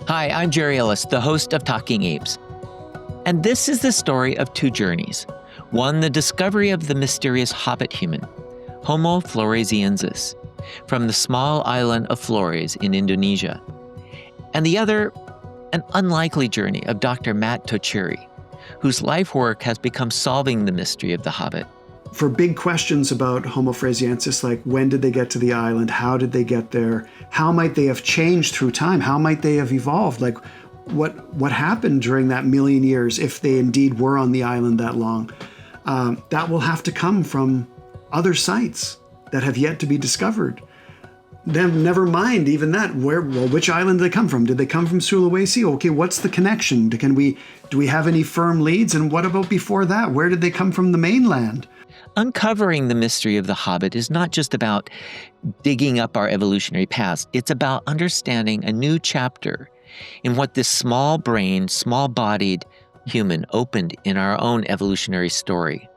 Hi, I'm Gerry Ellis, the host of Talking Apes. And this is the story of two journeys. One, the discovery of the mysterious Hobbit human, Homo floresiensis, from the small island of Flores in Indonesia. And the other, an unlikely journey of Dr. Matt Tocheri, whose life work has become solving the mystery of the Hobbit. For big questions about Homo floresiensis, like when did they get to the island? How did they get there? How might they have changed through time? How might they have evolved? Like what happened during that million years if they indeed were on the island that long? That will have to come from other sites that have yet to be discovered. Then never mind even that. Which island did they come from? Did they come from Sulawesi? Okay, what's the connection? Do we have any firm leads? And what about before that? Where did they come from the mainland? Uncovering the mystery of the Hobbit is not just about digging up our evolutionary past. It's about understanding a new chapter in what this small-brained, small-bodied human opened in our own evolutionary story.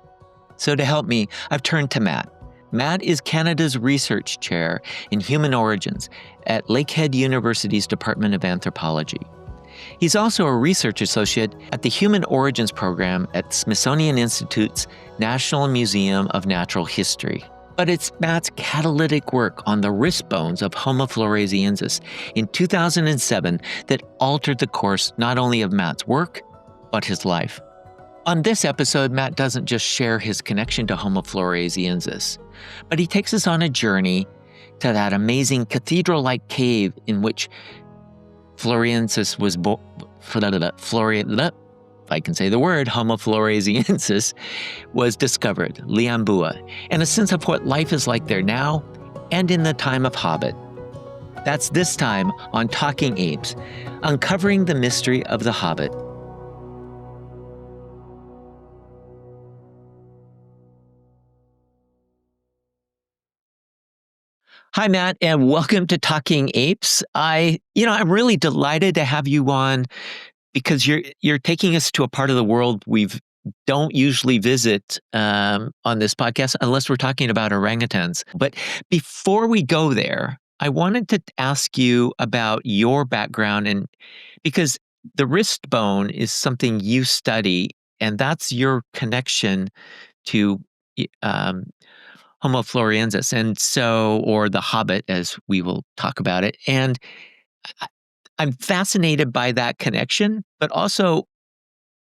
So to help me, I've turned to Matt. Matt is Canada's research chair in human origins at Lakehead University's Department of Anthropology. He's also a research associate at the Human Origins Program at Smithsonian Institute's National Museum of Natural History. But it's Matt's catalytic work on the wrist bones of Homo floresiensis in 2007 that altered the course not only of Matt's work, but his life. On this episode, Matt doesn't just share his connection to Homo floresiensis, but he takes us on a journey to that amazing cathedral-like cave in which Floresiensis was born. If I can say the word, Homo floresiensis was discovered, Liambua, and a sense of what life is like there now and in the time of Hobbit. That's this time on Talking Apes, uncovering the mystery of the Hobbit. Hi, Matt, and welcome to Talking Apes. I'm really delighted to have you on because you're taking us to a part of the world we don't usually visit on this podcast unless we're talking about orangutans. But before we go there, I wanted to ask you about your background, and because the wrist bone is something you study, and that's your connection to Homo floresiensis, or the Hobbit, as we will talk about it. And I'm fascinated by that connection, but also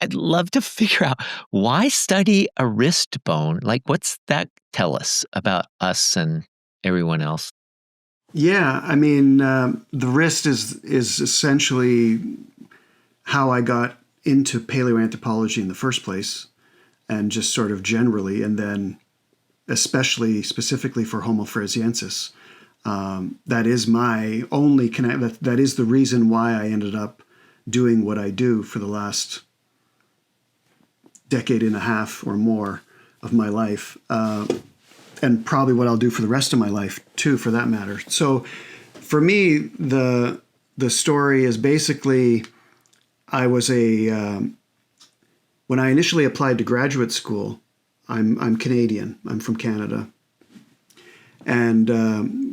I'd love to figure out why study a wrist bone? Like, what's that tell us about us and everyone else? Yeah, I mean, the wrist is essentially how I got into paleoanthropology in the first place, and just sort of generally, and then especially specifically for Homo floresiensis. That is my only connect. That is the reason why I ended up doing what I do for the last decade and a half or more of my life, and probably what I'll do for the rest of my life too, for that matter. So, for me, the story is basically, I was when I initially applied to graduate school. I'm Canadian. I'm from Canada. And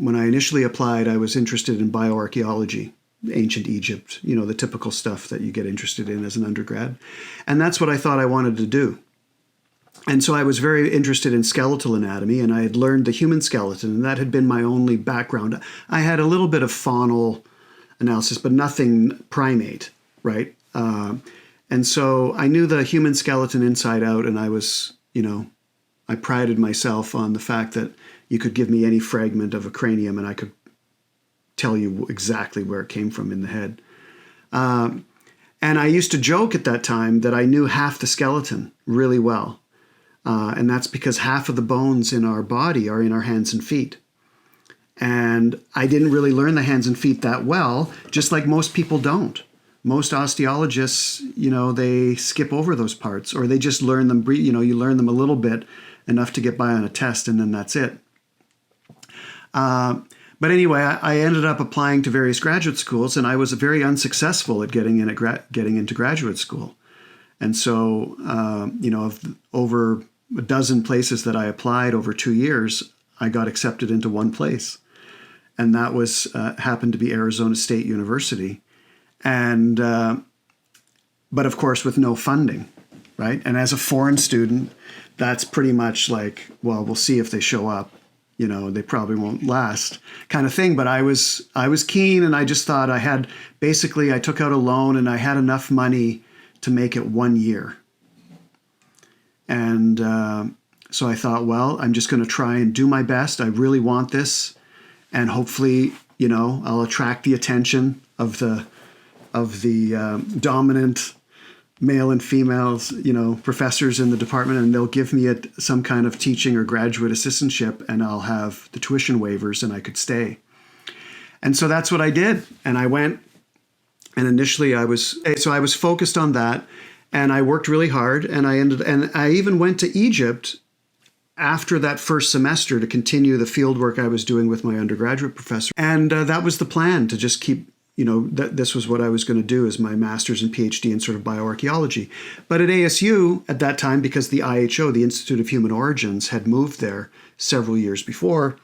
when I initially applied, I was interested in bioarchaeology, ancient Egypt, the typical stuff that you get interested in as an undergrad. And that's what I thought I wanted to do. And so I was very interested in skeletal anatomy, and I had learned the human skeleton, and that had been my only background. I had a little bit of faunal analysis, but nothing primate, right? And so I knew the human skeleton inside out, and I was, I prided myself on the fact that you could give me any fragment of a cranium and I could tell you exactly where it came from in the head. And I used to joke at that time that I knew half the skeleton really well. And that's because half of the bones in our body are in our hands and feet. And I didn't really learn the hands and feet that well, just like most people don't. Most osteologists, they skip over those parts, or they just learn them, you learn them a little bit, enough to get by on a test, and then that's it. But anyway, I ended up applying to various graduate schools, and I was very unsuccessful at getting into graduate school. And so, of over a dozen places that I applied over 2 years, I got accepted into one place. And that was happened to be Arizona State University. And, but of course, with no funding, right? And as a foreign student, that's pretty much like, well, we'll see if they show up. You know, they probably won't last, kind of thing. But I was keen, and I just thought I took out a loan, and I had enough money to make it 1 year. And so I thought, well, I'm just going to try and do my best. I really want this, and hopefully, you know, I'll attract the attention of the dominant male and females, you know, professors in the department, and they'll give me some kind of teaching or graduate assistantship, and I'll have the tuition waivers and I could stay. And so that's what I did. And I went, and initially I was focused on that, and I worked really hard, and I even went to Egypt after that first semester to continue the field work I was doing with my undergraduate professor. And that was the plan, to just keep, you know, this was what I was going to do as my master's and PhD in sort of bioarchaeology. But at ASU at that time, because the IHO, the Institute of Human Origins, had moved there several years before,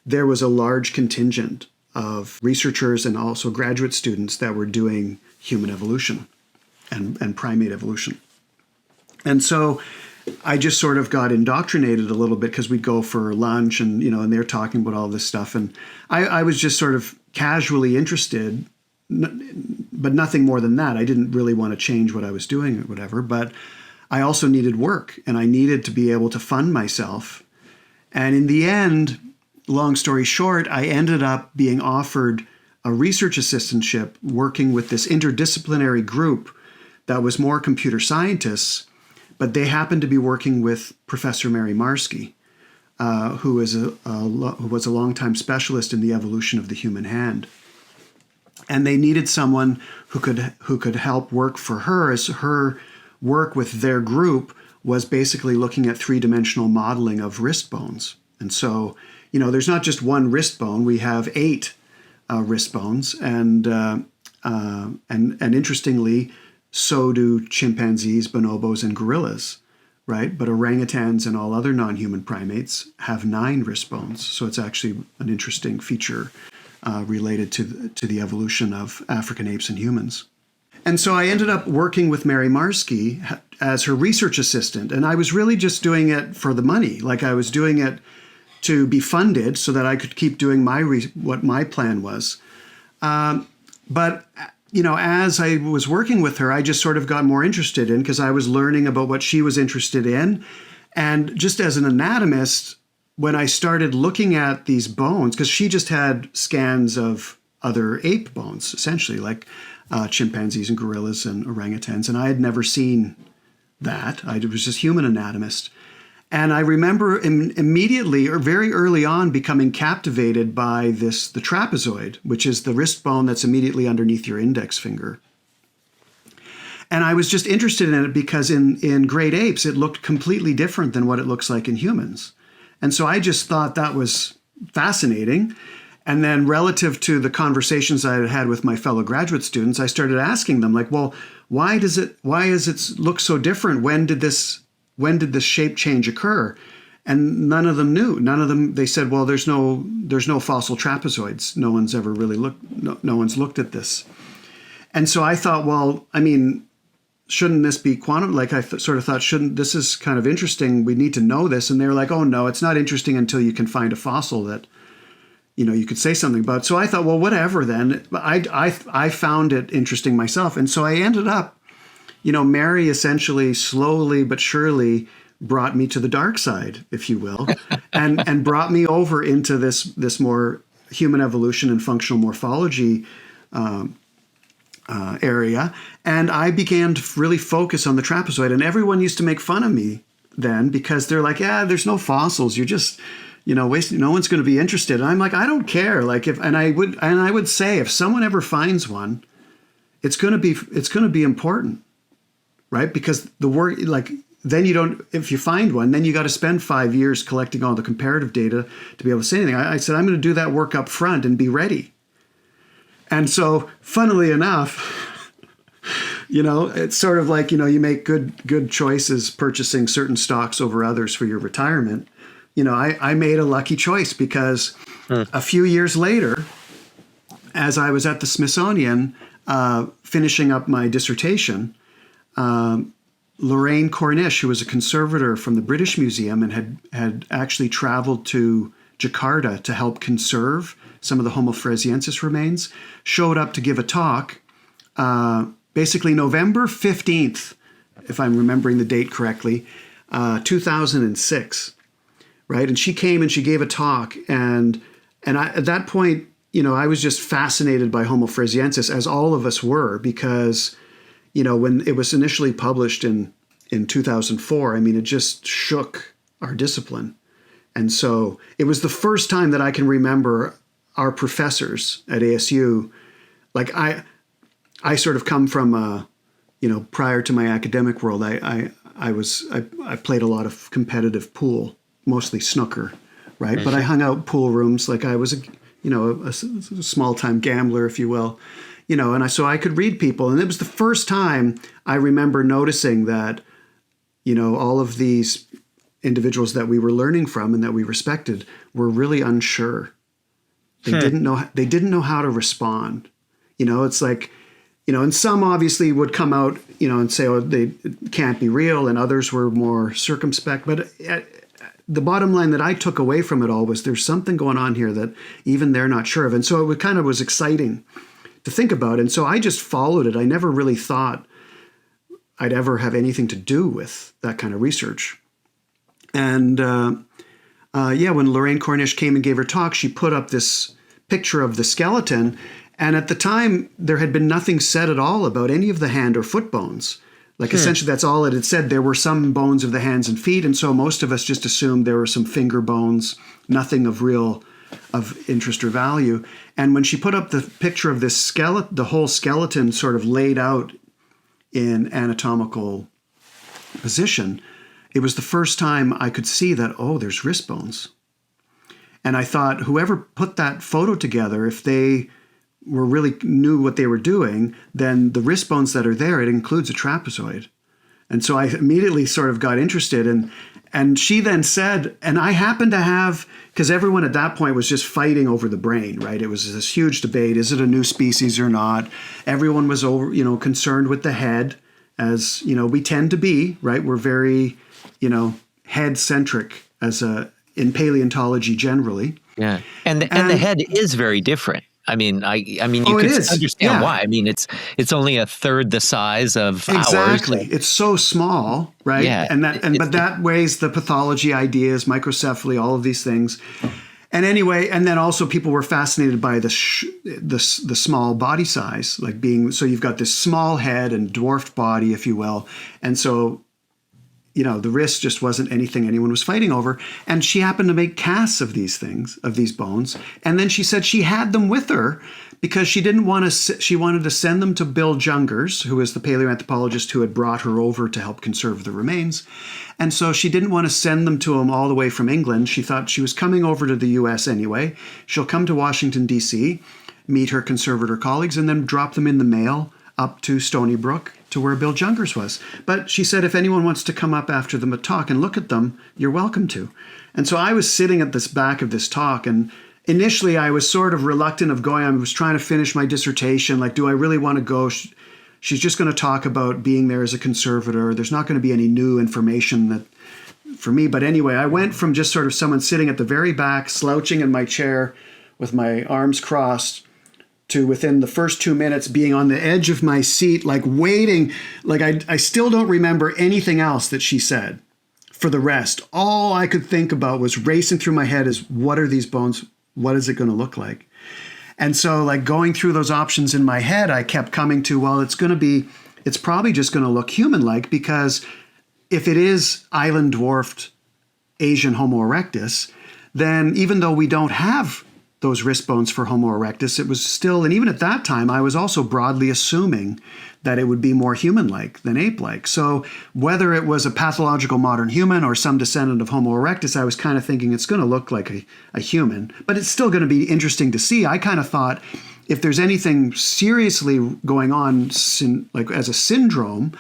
there was a large contingent of researchers and also graduate students that were doing human evolution and primate evolution. And so I just sort of got indoctrinated a little bit, because we'd go for lunch and, you know, and they're talking about all this stuff. And I was just sort of casually interested, but nothing more than that. I didn't really want to change what I was doing or whatever, but I also needed work, and I needed to be able to fund myself. And in the end, long story short, I ended up being offered a research assistantship working with this interdisciplinary group that was more computer scientists, but they happened to be working with Professor Mary Marski, who was a longtime specialist in the evolution of the human hand. And they needed someone who could help work for her, as her work with their group was basically looking at three-dimensional modeling of wrist bones. And so, you know, there's not just one wrist bone. We have 8 wrist bones, and interestingly, so do chimpanzees, bonobos, and gorillas, right? But orangutans and all other non-human primates have 9 wrist bones. So it's actually an interesting feature related to the evolution of African apes and humans. And so I ended up working with Mary Marski as her research assistant. And I was really just doing it for the money. Like, I was doing it to be funded so that I could keep doing what my plan was. But, you know, as I was working with her, I just sort of got more interested in, because I was learning about what she was interested in. And just as an anatomist, when I started looking at these bones, because she just had scans of other ape bones, essentially, like chimpanzees and gorillas and orangutans, and I had never seen that. I was just human anatomist. And I remember immediately, or very early on, becoming captivated by the trapezoid, which is the wrist bone that's immediately underneath your index finger. And I was just interested in it because in great apes, it looked completely different than what it looks like in humans. And so I just thought that was fascinating. And then relative to the conversations I had with my fellow graduate students, I started asking them, like, well, why does it look so different? When did this shape change occur? And none of them knew. None of them, they said, well, there's no fossil trapezoids. No one's ever really no one's looked at this. And so I thought, well, I mean, shouldn't this be quantum? Like, I sort of thought, this is kind of interesting. We need to know this. And they were like, oh no, it's not interesting until you can find a fossil that, you know, you could say something about. So I thought, well, whatever then. I found it interesting myself. And so I ended up, you know, Mary essentially slowly but surely brought me to the dark side, if you will, and brought me over into this more human evolution and functional morphology area. And I began to really focus on the trapezoid. And everyone used to make fun of me then, because they're like, yeah, there's no fossils. You're just, you know, wasting. No one's going to be interested. And I'm like, I don't care. Like, I would say, if someone ever finds one, it's going to be important. Right? Because the work, like, then if you find one, then you got to spend 5 years collecting all the comparative data to be able to say anything. I said, I'm going to do that work up front and be ready. And so, funnily enough, you know, it's sort of like, you know, you make good choices purchasing certain stocks over others for your retirement. You know, I made a lucky choice, because a few years later, as I was at the Smithsonian, finishing up my dissertation, Lorraine Cornish, who was a conservator from the British Museum and had actually traveled to Jakarta to help conserve some of the Homo floresiensis remains, showed up to give a talk, basically November 15th, if I'm remembering the date correctly, 2006, right? And she came and she gave a talk, and at that point, I was just fascinated by Homo floresiensis, as all of us were, because when it was initially published in 2004, I mean, it just shook our discipline. And so it was the first time that I can remember our professors at ASU, like I sort of come from, prior to my academic world, I played a lot of competitive pool, mostly snooker, right? Mm-hmm. But I hung out pool rooms like I was a small-time gambler, if you will. So I could read people. And it was the first time I remember noticing that, all of these individuals that we were learning from and that we respected were really unsure. They didn't know how to respond. It's like, and some obviously would come out, and say, oh, they can't be real, and others were more circumspect. But the bottom line that I took away from it all was there's something going on here that even they're not sure of. And so it kind of was exciting to think about. And so I just followed it. I never really thought I'd ever have anything to do with that kind of research. And when Lorraine Cornish came and gave her talk, she put up this picture of the skeleton. And at the time, there had been nothing said at all about any of the hand or foot bones. Like essentially that's all it had said. There were some bones of the hands and feet. And so most of us just assumed there were some finger bones, nothing of interest or value. And when she put up the picture of this skeleton, the whole skeleton sort of laid out in anatomical position, it was the first time I could see that, oh, there's wrist bones. And I thought whoever put that photo together, if they really knew what they were doing, then the wrist bones that are there, it includes a trapezoid. And so I immediately sort of got interested. And she then said, and I happened to have, because everyone at that point was just fighting over the brain, right? It was this huge debate. Is it a new species or not? Everyone was concerned with the head, as, we tend to be, right? We're very, head centric in paleontology generally. Yeah. And the head is very different. I mean, you can understand why. I mean, it's only a third the size of ours. Exactly. It's so small, right? Yeah. But that weighs the pathology ideas, microcephaly, all of these things. And anyway, and then also people were fascinated by the small body size, like so you've got this small head and dwarfed body, if you will. And so, the wrist just wasn't anything anyone was fighting over. And she happened to make casts of these things, of these bones. And then she said she had them with her because she wanted to send them to Bill Jungers, who was the paleoanthropologist who had brought her over to help conserve the remains. And so she didn't want to send them to him all the way from England. She thought she was coming over to the US anyway. She'll come to Washington, D.C., meet her conservator colleagues, and then drop them in the mail up to Stony Brook, to where Bill Jungers was. But she said, if anyone wants to come up after the talk and look at them, you're welcome to. And so I was sitting at this back of this talk, and initially I was sort of reluctant of going. I was trying to finish my dissertation. Like, do I really want to go? She's just going to talk about being there as a conservator. There's not going to be any new information for me. But anyway, I went from just sort of someone sitting at the very back, slouching in my chair with my arms crossed, to within the first 2 minutes being on the edge of my seat, like waiting. Like I still don't remember anything else that she said. For the rest, all I could think about was racing through my head is, what are these bones? What is it going to look like? And so like going through those options in my head, I kept coming to, well, it's probably just going to look human-like, because if it is island dwarfed Asian Homo erectus, then even though we don't have those wrist bones for Homo erectus, it was still, and even at that time, I was also broadly assuming that it would be more human-like than ape-like. So whether it was a pathological modern human or some descendant of Homo erectus, I was kind of thinking it's going to look like a human, but it's still going to be interesting to see. I kind of thought if there's anything seriously going on, like as a syndrome,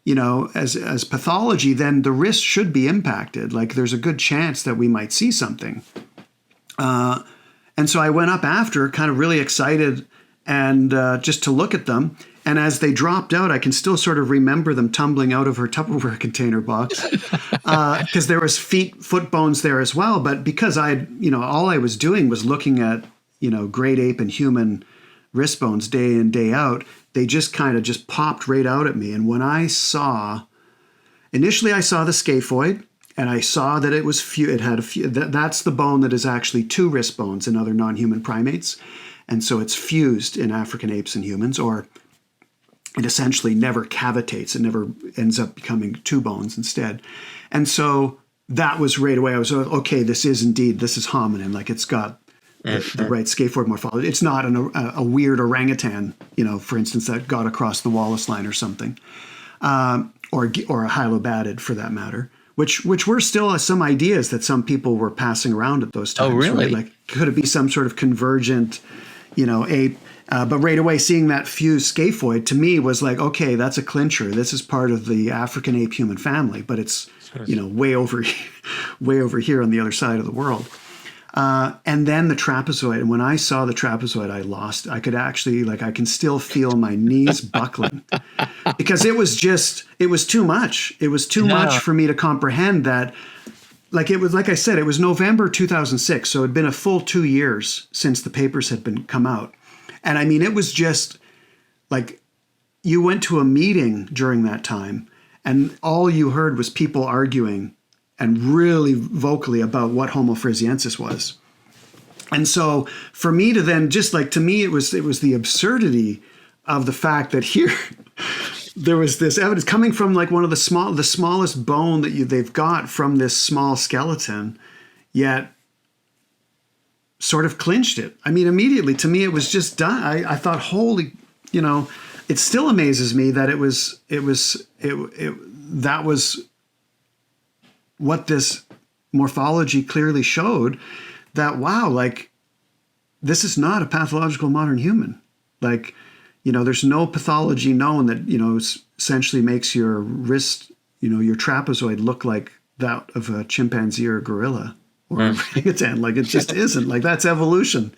as pathology, then the wrist should be impacted. Like there's a good chance that we might see something. And so I went up after, kind of really excited, and just to look at them. And as they dropped out, I can still sort of remember them tumbling out of her Tupperware container box because there was foot bones there as well. But because all I was doing was looking at, great ape and human wrist bones day in, day out, they just kind of just popped right out at me. And when initially I saw the scaphoid, and I saw that it was it had a few. That's the bone that is actually two wrist bones in other non-human primates, and so it's fused in African apes and humans, or it essentially never cavitates. It never ends up becoming two bones instead. And so that was right away. I was okay. This is hominin. Like it's got the right scaphoid morphology. It's not a weird orangutan, for instance, that got across the Wallace line or something, or a hylobatid for that matter. Which were still some ideas that some people were passing around at those times. Oh, really? Right? Like, could it be some sort of convergent, ape? But right away, seeing that fused scaphoid to me was like, okay, that's a clincher. This is part of the African ape human family, but it's way over here on the other side of the world. And then the trapezoid. And when I saw the trapezoid, I could actually, I can still feel my knees buckling because it was too much. It was too much for me to comprehend that. It was, like I said, it was November 2006. So it had been a full 2 years since the papers had come out. And I mean, it was just like you went to a meeting during that time and all you heard was people arguing and really vocally about what Homo floresiensis was. And so for me to then to me, it was the absurdity of the fact that here there was this evidence coming from one of the smallest bone that they've got from this small skeleton, yet sort of clinched it. I mean, immediately to me, it was just done. I thought, holy, it still amazes me that that was what this morphology clearly showed, that, wow, this is not a pathological modern human. There's no pathology known that, essentially makes your wrist, your trapezoid look like that of a chimpanzee or a gorilla or a orangutan. It just isn't. That's evolution.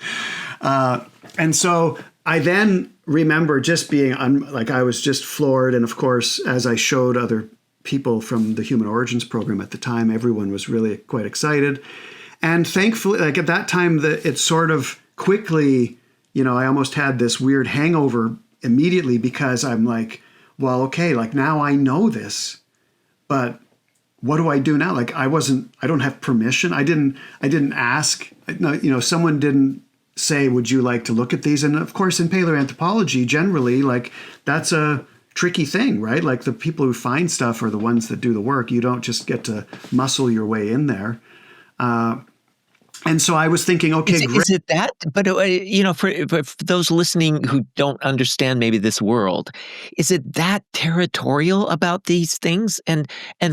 And so I then remember just being, I was just floored. And of course, as I showed other people from the Human Origins program at the time, everyone was really quite excited. And thankfully, at that time, it sort of quickly, I almost had this weird hangover immediately because I'm like, well, okay, now I know this, but what do I do now? I don't have permission. I didn't ask, someone didn't say, would you like to look at these? And of course, in paleoanthropology, generally, that's a tricky thing, right? The people who find stuff are the ones that do the work. You don't just get to muscle your way in there. And so I was thinking, okay, great. Is it that? But for those listening who don't understand maybe this world, is it that territorial about these things, and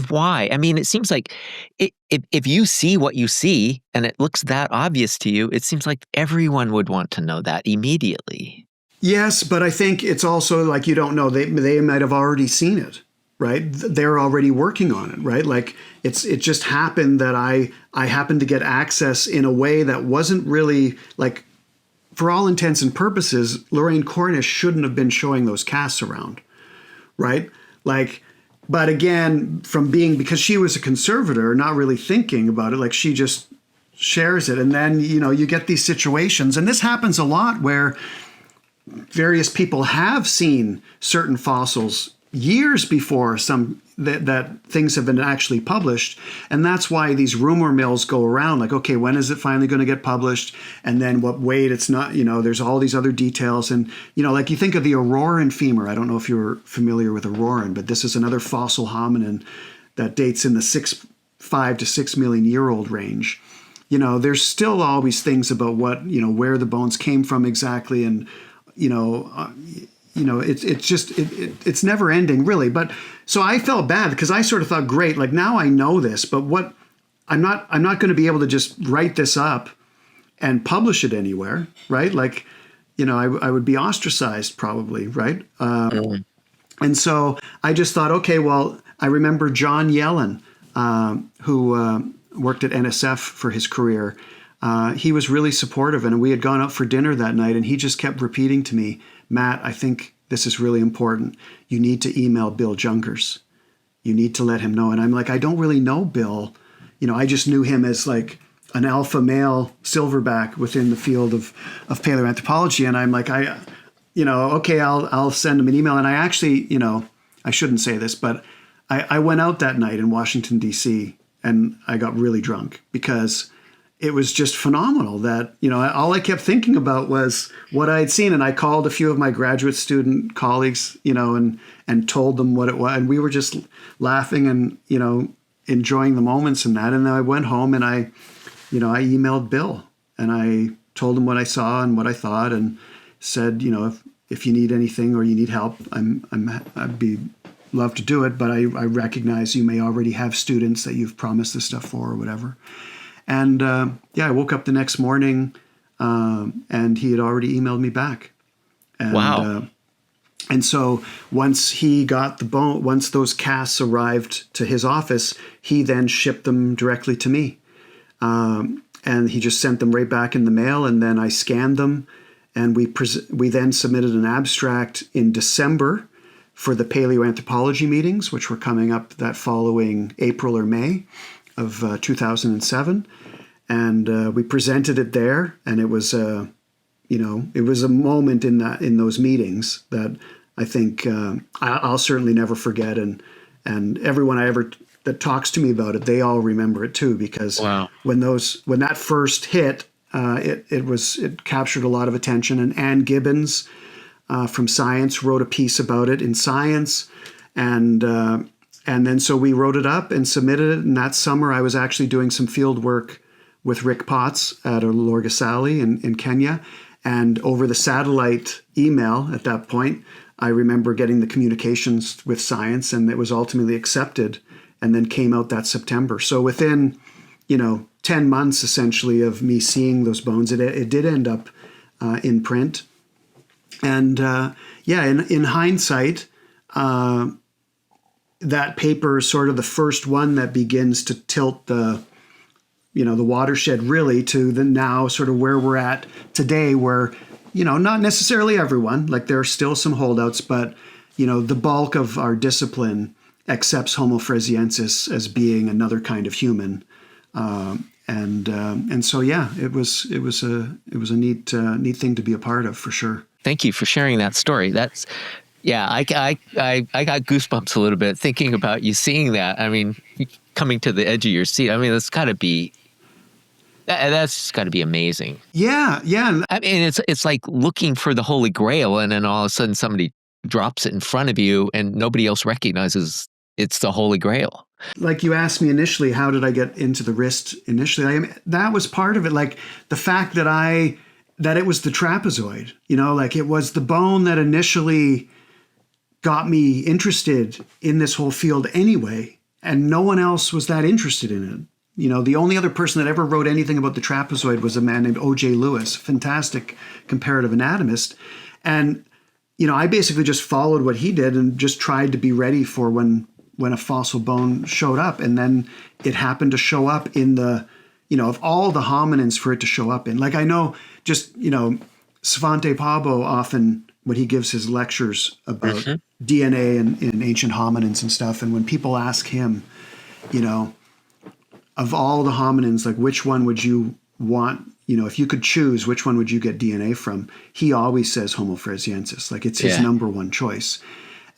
why? I mean, it seems like if you see what you see and it looks that obvious to you, it seems like everyone would want to know that immediately. Yes, but I think it's also you don't know. They might have already seen it. Right? They're already working on it, right? It just happened that I happened to get access in a way that wasn't really for all intents and purposes, Lorraine Cornish shouldn't have been showing those casts around, right? But again, because she was a conservator, not really thinking about it, she just shares it. And then, you get these situations, and this happens a lot where various people have seen certain fossils years before that things have been actually published. And that's why these rumor mills go around okay, when is it finally going to get published? And then wait, it's not, there's all these other details. And, you think of the Auroran femur. I don't know if you're familiar with Auroran, but this is another fossil hominin that dates in the 5 to 6 million year old range. There's still always things about what, where the bones came from exactly. And, it's never ending really. But so I felt bad because I sort of thought, great, now I know this, but what I'm not going to be able to just write this up and publish it anywhere, right? I would be ostracized probably, right? And so I just thought, okay, well, I remember John Yellen, who worked at NSF for his career. he was really supportive, and we had gone out for dinner that night, and he just kept repeating to me, Matt, I think this is really important. You need to email Bill Junkers. You need to let him know. And I'm like, I don't really know Bill. I just knew him as like an alpha male silverback within the field of paleoanthropology. And I'm like, okay, I'll send him an email. And I actually, I shouldn't say this, but I went out that night in Washington, D.C., and I got really drunk because it was just phenomenal that, all I kept thinking about was what I had seen. And I called a few of my graduate student colleagues, and told them what it was. And we were just laughing and, enjoying the moments and that. And then I went home and I emailed Bill and I told him what I saw and what I thought and said, if you need anything or you need help, I'd be love to do it. But I recognize you may already have students that you've promised this stuff for or whatever. And I woke up the next morning and he had already emailed me back. And, wow. And so once he got the bone, once those casts arrived to his office, he then shipped them directly to me. And he just sent them right back in the mail. And then I scanned them. And we then submitted an abstract in December for the paleoanthropology meetings, which were coming up that following April or May of 2007. And we presented it there. And it was it was a moment in those meetings that I think I'll certainly never forget. And everyone that talks to me about it, they all remember it too, because wow. when that first hit, it captured a lot of attention. And Ann Gibbons from Science wrote a piece about it in Science, and then so we wrote it up and submitted it. And that summer, I was actually doing some field work with Rick Potts at Olorgesailie in Kenya. And over the satellite email at that point, I remember getting the communications with Science, and it was ultimately accepted and then came out that September. So within, 10 months essentially of me seeing those bones, it did end up in print. And in hindsight, that paper is sort of the first one that begins to tilt the watershed really to the now sort of where we're at today, where, not necessarily everyone, like there are still some holdouts, but, the bulk of our discipline accepts Homo floresiensis as being another kind of human. And so, it was a neat thing to be a part of for sure. Thank you for sharing that story. That's, I got goosebumps a little bit thinking about you seeing that. I mean, coming to the edge of your seat. I mean, that's got to be amazing. Yeah. I mean, it's like looking for the Holy Grail, and then all of a sudden somebody drops it in front of you, and nobody else recognizes it's the Holy Grail. Like you asked me initially, how did I get into the wrist initially? That was part of it. Like the fact that it was the trapezoid, like it was the bone that initially got me interested in this whole field anyway. And no one else was that interested in it. The only other person that ever wrote anything about the trapezoid was a man named O.J. Lewis, fantastic comparative anatomist. And, I basically just followed what he did and just tried to be ready for when a fossil bone showed up. And then it happened to show up in the, of all the hominins for it to show up in. Like I know just, Svante Pabo often, when he gives his lectures about DNA and ancient hominins and stuff, and when people ask him, of all the hominins, like which one would you want, if you could choose, which one would you get DNA from? He always says Homo floresiensis, like it's his number one choice.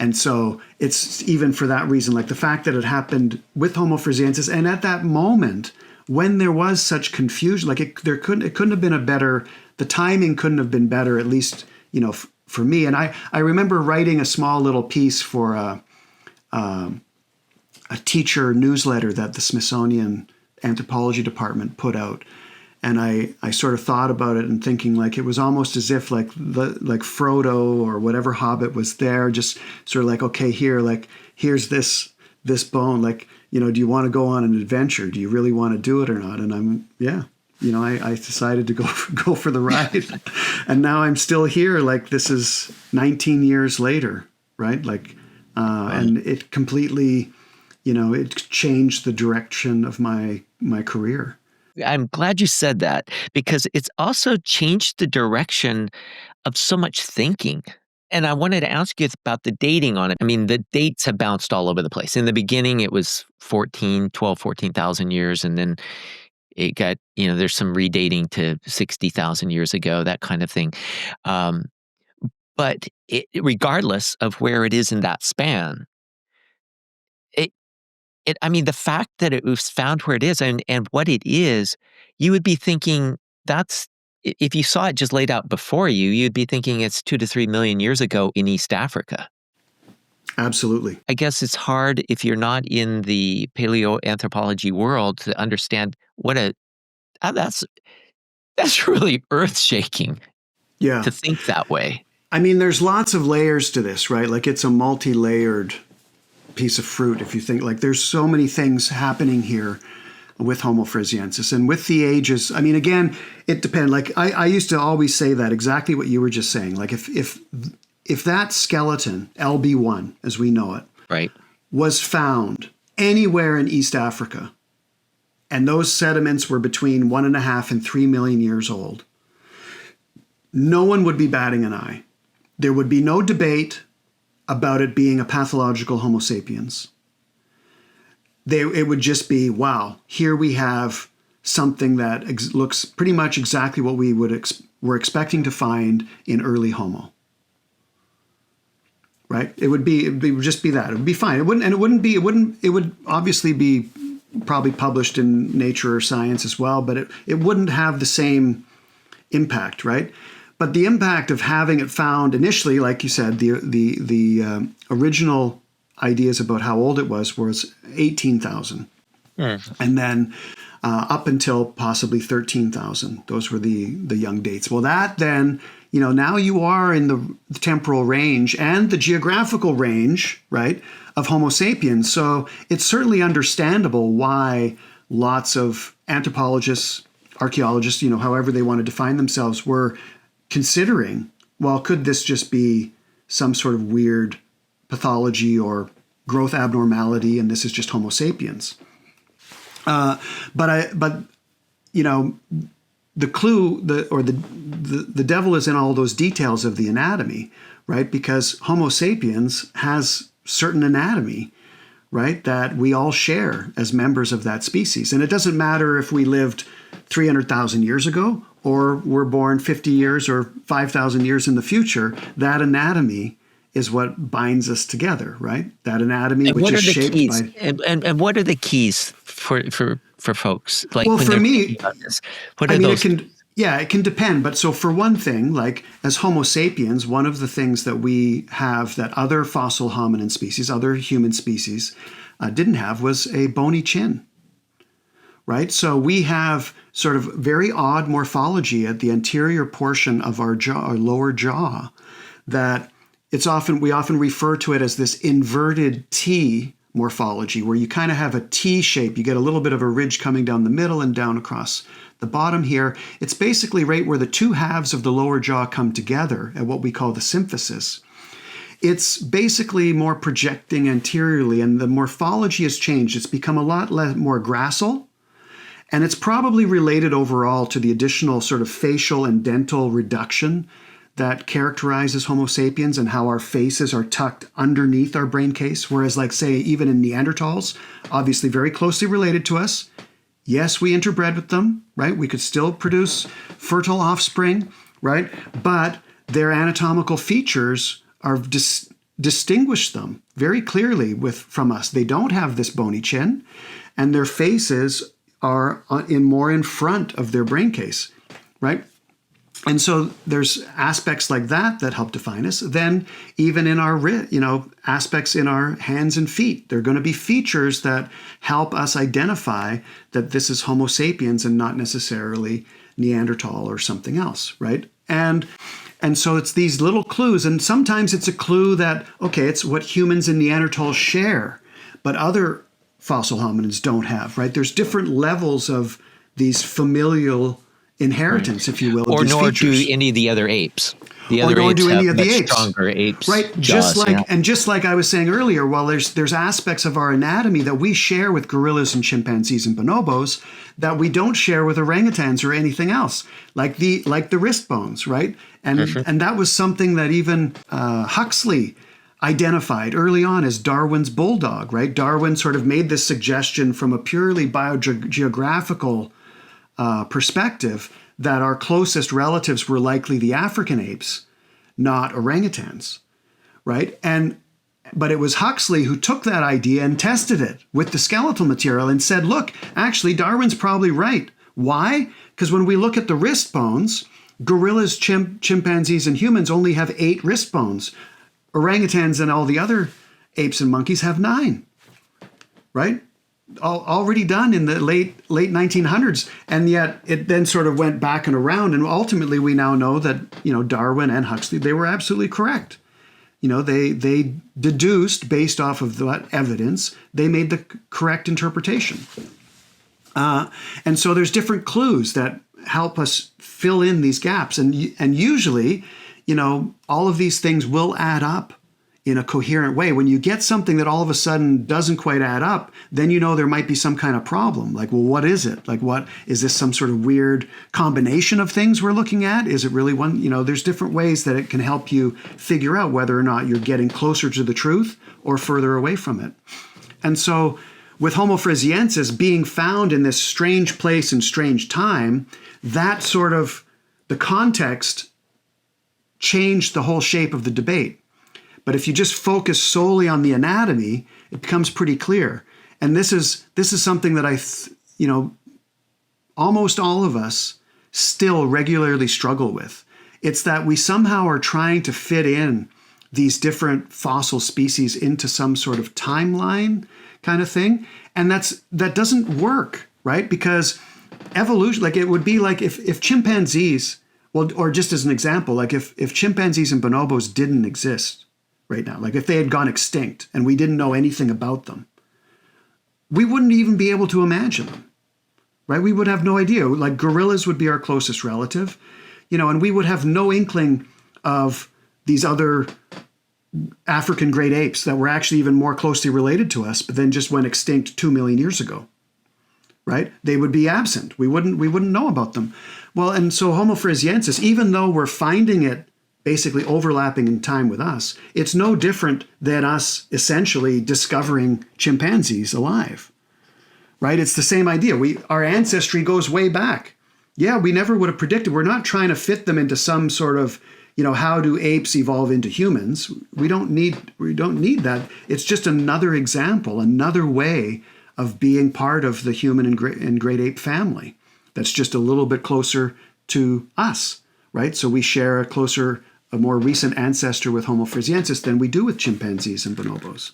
And so it's even for that reason, like the fact that it happened with Homo floresiensis, and at that moment when there was such confusion, like it couldn't have been the timing couldn't have been better, at least, for me. And I remember writing a small little piece for a teacher newsletter that the Smithsonian Anthropology Department put out. And I sort of thought about it and thinking like it was almost as if like Frodo or whatever Hobbit was there, just sort of like, okay, here's this bone, like, do you want to go on an adventure? Do you really want to do it or not? And I decided to go for the ride. And now I'm still here. Like this is 19 years later, right? Like, and it completely, it changed the direction of my career. I'm glad you said that, because it's also changed the direction of so much thinking. And I wanted to ask you about the dating on it. I mean, the dates have bounced all over the place. In the beginning, it was 14,000 years. And then it got, there's some redating to 60,000 years ago, that kind of thing. But regardless of where it is in that span, I mean, the fact that it was found where it is and what it is, you would be thinking if you saw it just laid out before you, you'd be thinking it's 2 to 3 million years ago in East Africa. Absolutely. I guess it's hard if you're not in the paleoanthropology world to understand that's really earth-shaking. Yeah. To think that way. I mean, there's lots of layers to this, right? Like it's a multi-layered piece of fruit. If you think like there's so many things happening here with Homo floresiensis and with the ages. I mean, again, it depends. Like I used to always say that exactly what you were just saying. Like if that skeleton, LB1 as we know it, right, was found anywhere in East Africa, and those sediments were between 1.5 and 3 million years old, no one would be batting an eye. There would be no debate about it being a pathological Homo sapiens. It would just be, wow, here we have something that looks pretty much exactly what we were expecting to find in early Homo. Right? It would just be that. It would be fine. It would obviously be probably published in Nature or Science as well, but it wouldn't have the same impact, right? But the impact of having it found initially, like you said, the original ideas about how old it was 18,000. And then up until possibly 13,000. Those were the young dates. Well, that then, now you are in the temporal range and the geographical range, right, of Homo sapiens. So it's certainly understandable why lots of anthropologists, archaeologists, however they want to define themselves, were considering, well, could this just be some sort of weird pathology or growth abnormality, and this is just Homo sapiens? But the clue, the devil is in all those details of the anatomy, right? Because Homo sapiens has certain anatomy, right, that we all share as members of that species, and it doesn't matter if we lived 300,000 years ago or were born 50 years or 5,000 years in the future. That anatomy is what binds us together, right? That anatomy, which is shaped by. And what are the keys for folks? Like, well, when for me, about this, what are those? it can depend. But so for one thing, like as Homo sapiens, one of the things that we have that other fossil hominin species, other human species, didn't have was a bony chin. Right? So we have sort of very odd morphology at the anterior portion of our jaw, our lower jaw, that we often refer to it as this inverted T morphology, where you kind of have a T shape. You get a little bit of a ridge coming down the middle and down across the bottom here. It's basically right where the two halves of the lower jaw come together at what we call the symphysis. It's basically more projecting anteriorly, and the morphology has changed. It's become a lot more gracile. And it's probably related overall to the additional sort of facial and dental reduction that characterizes Homo sapiens and how our faces are tucked underneath our brain case. Whereas, like, say, even in Neanderthals, obviously very closely related to us. Yes, we interbred with them, right? We could still produce fertile offspring, right? But their anatomical features are distinguish them very clearly from us. They don't have this bony chin, and their faces are more in front of their brain case, right? And so there's aspects like that help define us. Then even in our, aspects in our hands and feet, there are going to be features that help us identify that this is Homo sapiens and not necessarily Neanderthal or something else, right? And so it's these little clues, and sometimes it's a clue that, okay, it's what humans and Neanderthals share, but other fossil hominins don't have, right? There's different levels of these familial inheritance, if you will, or these nor features. do any of the other apes. The or other going apes to any have of the much apes. stronger apes Right, jaws. just like I was saying earlier, while there's aspects of our anatomy that we share with gorillas and chimpanzees and bonobos that we don't share with orangutans or anything else, like the wrist bones, right? And that was something that even Huxley identified early on as Darwin's bulldog, right? Darwin sort of made this suggestion from a purely biogeographical perspective that our closest relatives were likely the African apes, not orangutans, right? But it was Huxley who took that idea and tested it with the skeletal material and said, look, actually, Darwin's probably right. Why? Because when we look at the wrist bones, gorillas, chimpanzees, and humans only have 8 wrist bones. Orangutans and all the other apes and monkeys have 9, right? Already done in the late 1900s, and yet it then sort of went back and around, and ultimately we now know that Darwin and Huxley, they were absolutely correct. They deduced based off of that evidence, they made the correct interpretation, and so there's different clues that help us fill in these gaps, and usually, all of these things will add up in a coherent way. When you get something that all of a sudden doesn't quite add up, then there might be some kind of problem. Like, well, what is it? Like, what is this, some sort of weird combination of things we're looking at? Is it really one? There's different ways that it can help you figure out whether or not you're getting closer to the truth or further away from it. And so with Homo floresiensis being found in this strange place and strange time, that sort of the context changed the whole shape of the debate. But if you just focus solely on the anatomy, it becomes pretty clear. And this is something that almost all of us still regularly struggle with. It's that we somehow are trying to fit in these different fossil species into some sort of timeline kind of thing. And that doesn't work, right? Because evolution, like it would be like if chimpanzees, well, or just as an example, like if chimpanzees and bonobos didn't exist right now, like if they had gone extinct and we didn't know anything about them, we wouldn't even be able to imagine them, right? We would have no idea. Like gorillas would be our closest relative, and we would have no inkling of these other African great apes that were actually even more closely related to us, but then just went extinct 2 million years ago, right? They would be absent. We wouldn't know about them. Well, and so Homo floresiensis, even though we're finding it basically overlapping in time with us, it's no different than us essentially discovering chimpanzees alive, right? It's the same idea. Our ancestry goes way back. Yeah, we never would have predicted. We're not trying to fit them into some sort of, how do apes evolve into humans? We don't need that. It's just another example, another way of being part of the human and great ape family. That's just a little bit closer to us, right? So we share a more recent ancestor with Homo floresiensis than we do with chimpanzees and bonobos.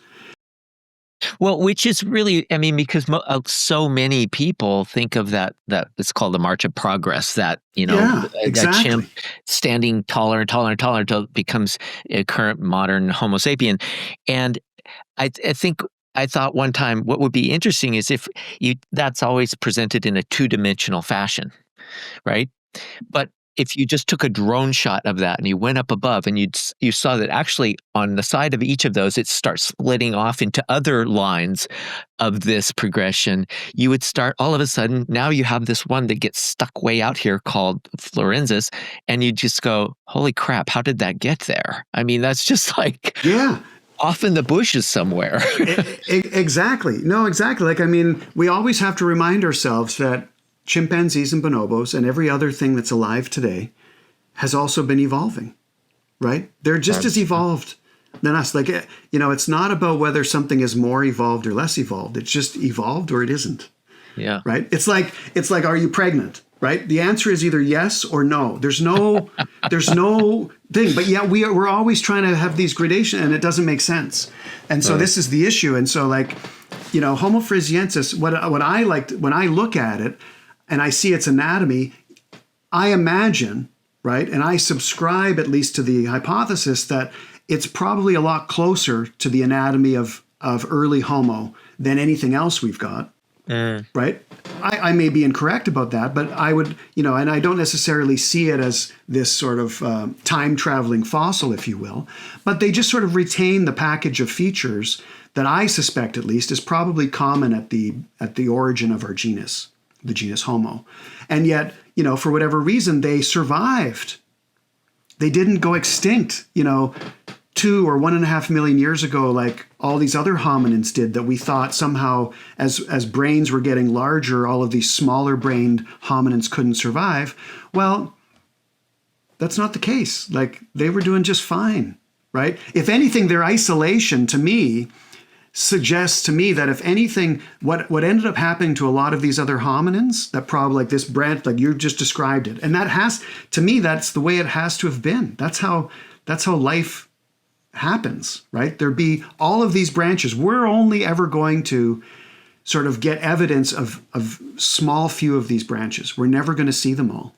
Well, which is really, because so many people think of that it's called the March of Progress, that, exactly. that chimp standing taller and taller and taller until it becomes a current modern Homo sapien. And I think I thought one time what would be interesting is if that's always presented in a 2-dimensional fashion, right? But if you just took a drone shot of that and you went up above and you saw that actually on the side of each of those, it starts splitting off into other lines of this progression, you would start all of a sudden, now you have this one that gets stuck way out here called Floresiensis, and you just go, holy crap, how did that get there? That's just like... Yeah. Off in the bushes somewhere. Exactly. No, exactly. Like, we always have to remind ourselves that chimpanzees and bonobos and every other thing that's alive today has also been evolving, right? They're just as evolved than us. Like, it's not about whether something is more evolved or less evolved. It's just evolved or it isn't. Yeah. Right? It's like, are you pregnant? Right? The answer is either yes or no. There's no thing. But yeah, we're always trying to have these gradations, and it doesn't make sense. And so this is the issue. And so, like, Homo floresiensis, what I liked when I look at it and I see its anatomy, I imagine, right, and I subscribe at least to the hypothesis that it's probably a lot closer to the anatomy of early Homo than anything else we've got. right? I may be incorrect about that, but I would, and I don't necessarily see it as this sort of time-traveling fossil, if you will, but they just sort of retain the package of features that I suspect, at least, is probably common at the origin of our genus, the genus Homo. And yet, for whatever reason, they survived. They didn't go extinct, 2 or 1.5 million years ago, like all these other hominins did, that we thought somehow as brains were getting larger, all of these smaller brained hominins couldn't survive. Well, that's not the case. Like, they were doing just fine, right? If anything, their isolation to me suggests to me that if anything, what ended up happening to a lot of these other hominins, that probably like this branch, like you just described it, and that has, to me, that's the way it has to have been. That's how life happens, right? There'd be all of these branches. We're only ever going to sort of get evidence of small few of these branches. We're never going to see them all,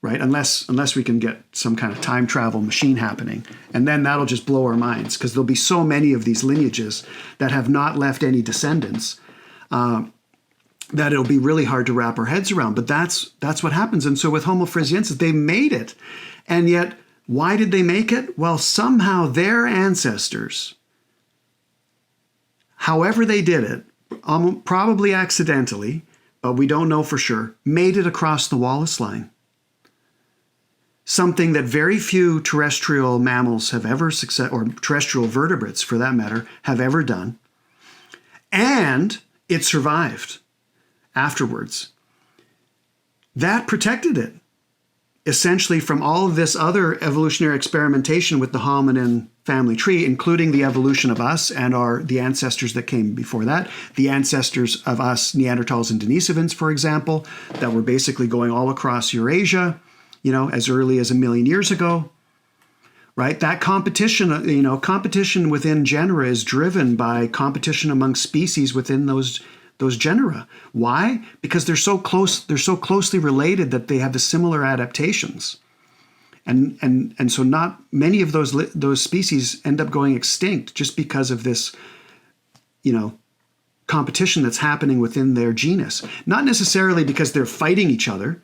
right? Unless we can get some kind of time travel machine happening. And then that'll just blow our minds, because there'll be so many of these lineages that have not left any descendants that it'll be really hard to wrap our heads around. But that's what happens. And so with Homo floresiensis, they made it. And yet, why did they make it? Well, somehow their ancestors, however they did it, probably accidentally, but we don't know for sure, made it across the Wallace line. Something that very few terrestrial mammals have ever or terrestrial vertebrates for that matter, have ever done. And it survived afterwards. That protected it, essentially, from all of this other evolutionary experimentation with the hominin family tree, including the evolution of us and the ancestors that came before that, the ancestors of us Neanderthals and Denisovans, for example, that were basically going all across Eurasia, as early as 1 million years ago, right? That competition, competition within genera is driven by competition among species within those genera. Why? Because they're so close, they're so closely related that they have the similar adaptations. And so not many of those species end up going extinct just because of this, competition that's happening within their genus. Not necessarily because they're fighting each other,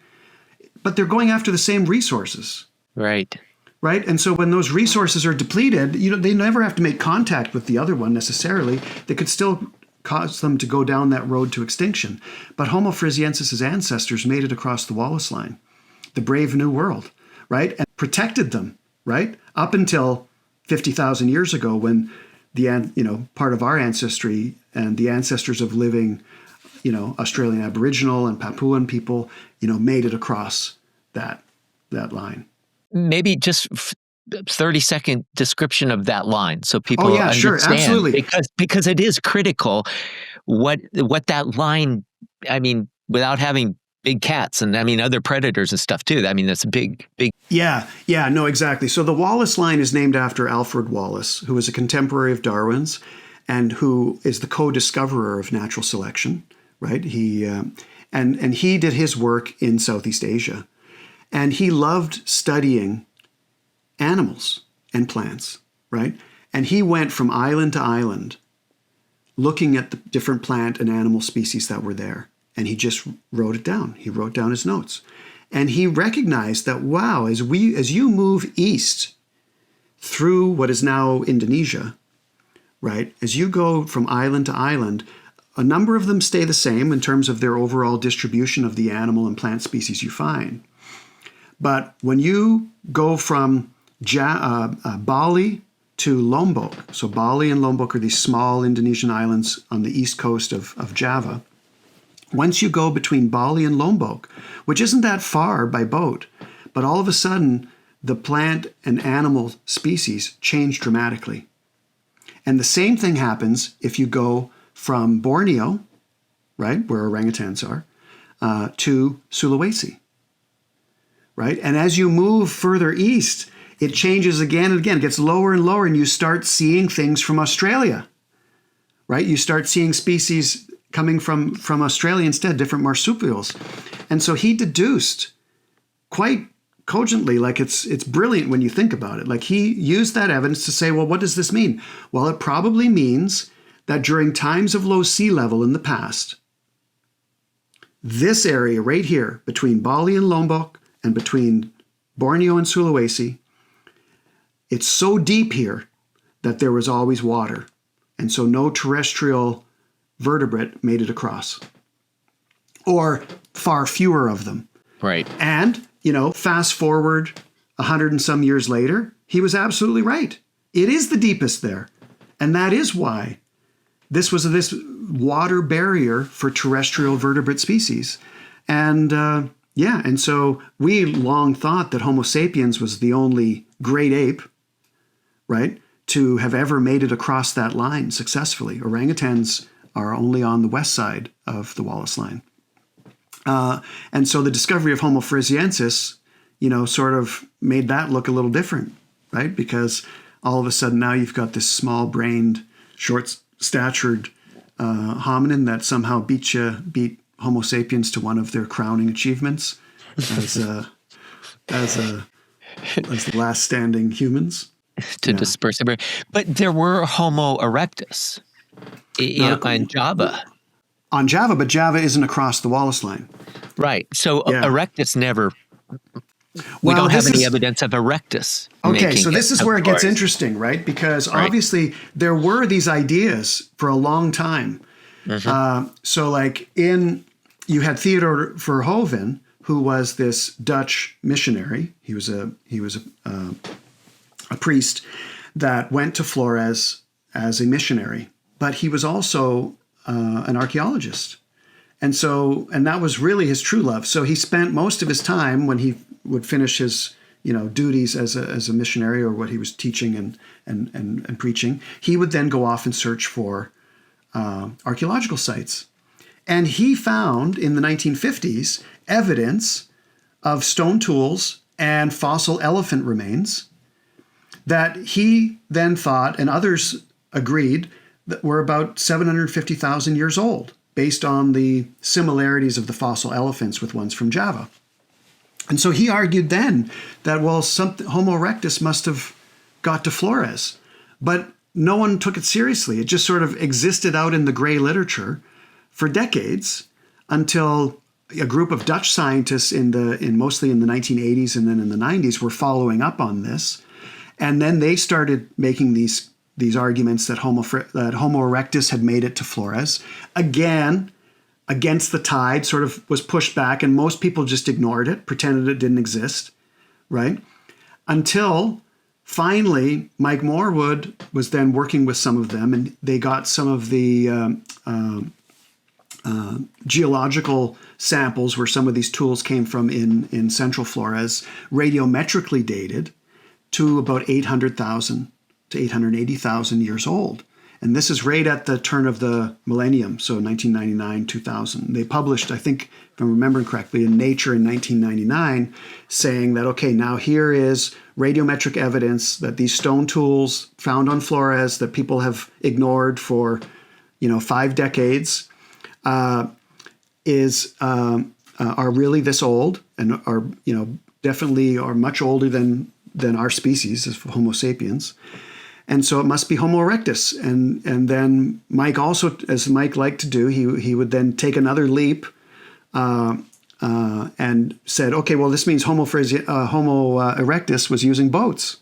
but they're going after the same resources. Right. Right? And so when those resources are depleted, they never have to make contact with the other one necessarily. They could still cause them to go down that road to extinction. But Homo floresiensis' ancestors made it across the Wallace line, the brave new world, right? And protected them, right? Up until 50,000 years ago, when part of our ancestry and the ancestors of living, Australian Aboriginal and Papuan people, made it across that line. Maybe just 30-second description of that line so people understand. Sure, absolutely. Because it is critical what that line, without having big cats and other predators and stuff too. That's a big. Yeah, no, exactly. So the Wallace line is named after Alfred Wallace, who was a contemporary of Darwin's and who is the co-discoverer of natural selection, right? He and he did his work in Southeast Asia, and he loved studying animals and plants, right? And he went from island to island looking at the different plant and animal species that were there. And he just wrote it down. He wrote down his notes. And he recognized that, wow, as you move east through what is now Indonesia, right? As you go from island to island, a number of them stay the same in terms of their overall distribution of the animal and plant species you find. But when you go from Bali to Lombok, so Bali and Lombok are these small Indonesian islands on the east coast of Java. Once you go between Bali and Lombok, which isn't that far by boat, but all of a sudden the plant and animal species change dramatically. And the same thing happens if you go from Borneo, right, where orangutans are, to Sulawesi, right? And as you move further east, it changes again and again, it gets lower and lower, and you start seeing things from Australia, right? You start seeing species coming from Australia instead, different marsupials. And so he deduced quite cogently, like it's brilliant when you think about it. Like he used that evidence to say, well, what does this mean? Well, it probably means that during times of low sea level in the past, this area right here between Bali and Lombok and between Borneo and Sulawesi, it's so deep here that there was always water. And so no terrestrial vertebrate made it across, or far fewer of them. Right. And, fast forward 100 and some years later, he was absolutely right. It is the deepest there. And that is why this was this water barrier for terrestrial vertebrate species. And and so we long thought that Homo sapiens was the only great ape, right, to have ever made it across that line successfully. Orangutans are only on the west side of the Wallace line. And so the discovery of Homo floresiensis, sort of made that look a little different, right? Because all of a sudden now you've got this small-brained, short-statured hominin that somehow beat Homo sapiens to one of their crowning achievements as the last standing humans. To disperse it. But there were Homo erectus in Java. On Java, but Java isn't across the Wallace line. Right. So erectus never... We don't have any evidence of erectus. Okay, so this is where it gets interesting, right? Because obviously there were these ideas for a long time. Mm-hmm. So like you had Theodore Verhoeven, who was this Dutch missionary. He was a priest that went to Flores as a missionary, but he was also an archaeologist. And that was really his true love. So he spent most of his time when he would finish his, duties as a missionary, or what he was teaching and preaching, he would then go off and search for archaeological sites. And he found in the 1950s evidence of stone tools and fossil elephant remains that he then thought, and others agreed, that were about 750,000 years old, based on the similarities of the fossil elephants with ones from Java. And so he argued then that, Homo erectus must have got to Flores. But no one took it seriously. It just sort of existed out in the gray literature for decades until a group of Dutch scientists mostly in the 1980s and then in the 90s were following up on this. And then they started making these arguments that Homo erectus had made it to Flores. Again, against the tide, sort of was pushed back, and most people just ignored it, pretended it didn't exist, right? Until finally, Mike Morwood was then working with some of them, and they got some of the geological samples where some of these tools came from in Central Flores, radiometrically dated to about 800,000 to 880,000 years old. And this is right at the turn of the millennium, so 1999, 2000. They published, I think, if I'm remembering correctly, in Nature in 1999, saying that, okay, now here is radiometric evidence that these stone tools found on Flores that people have ignored for, 5 decades, are really this old, and are, definitely are much older than our species as Homo sapiens. And so it must be Homo erectus. And then Mike also, as Mike liked to do, he would then take another leap and said, okay, well, this means Homo erectus was using boats.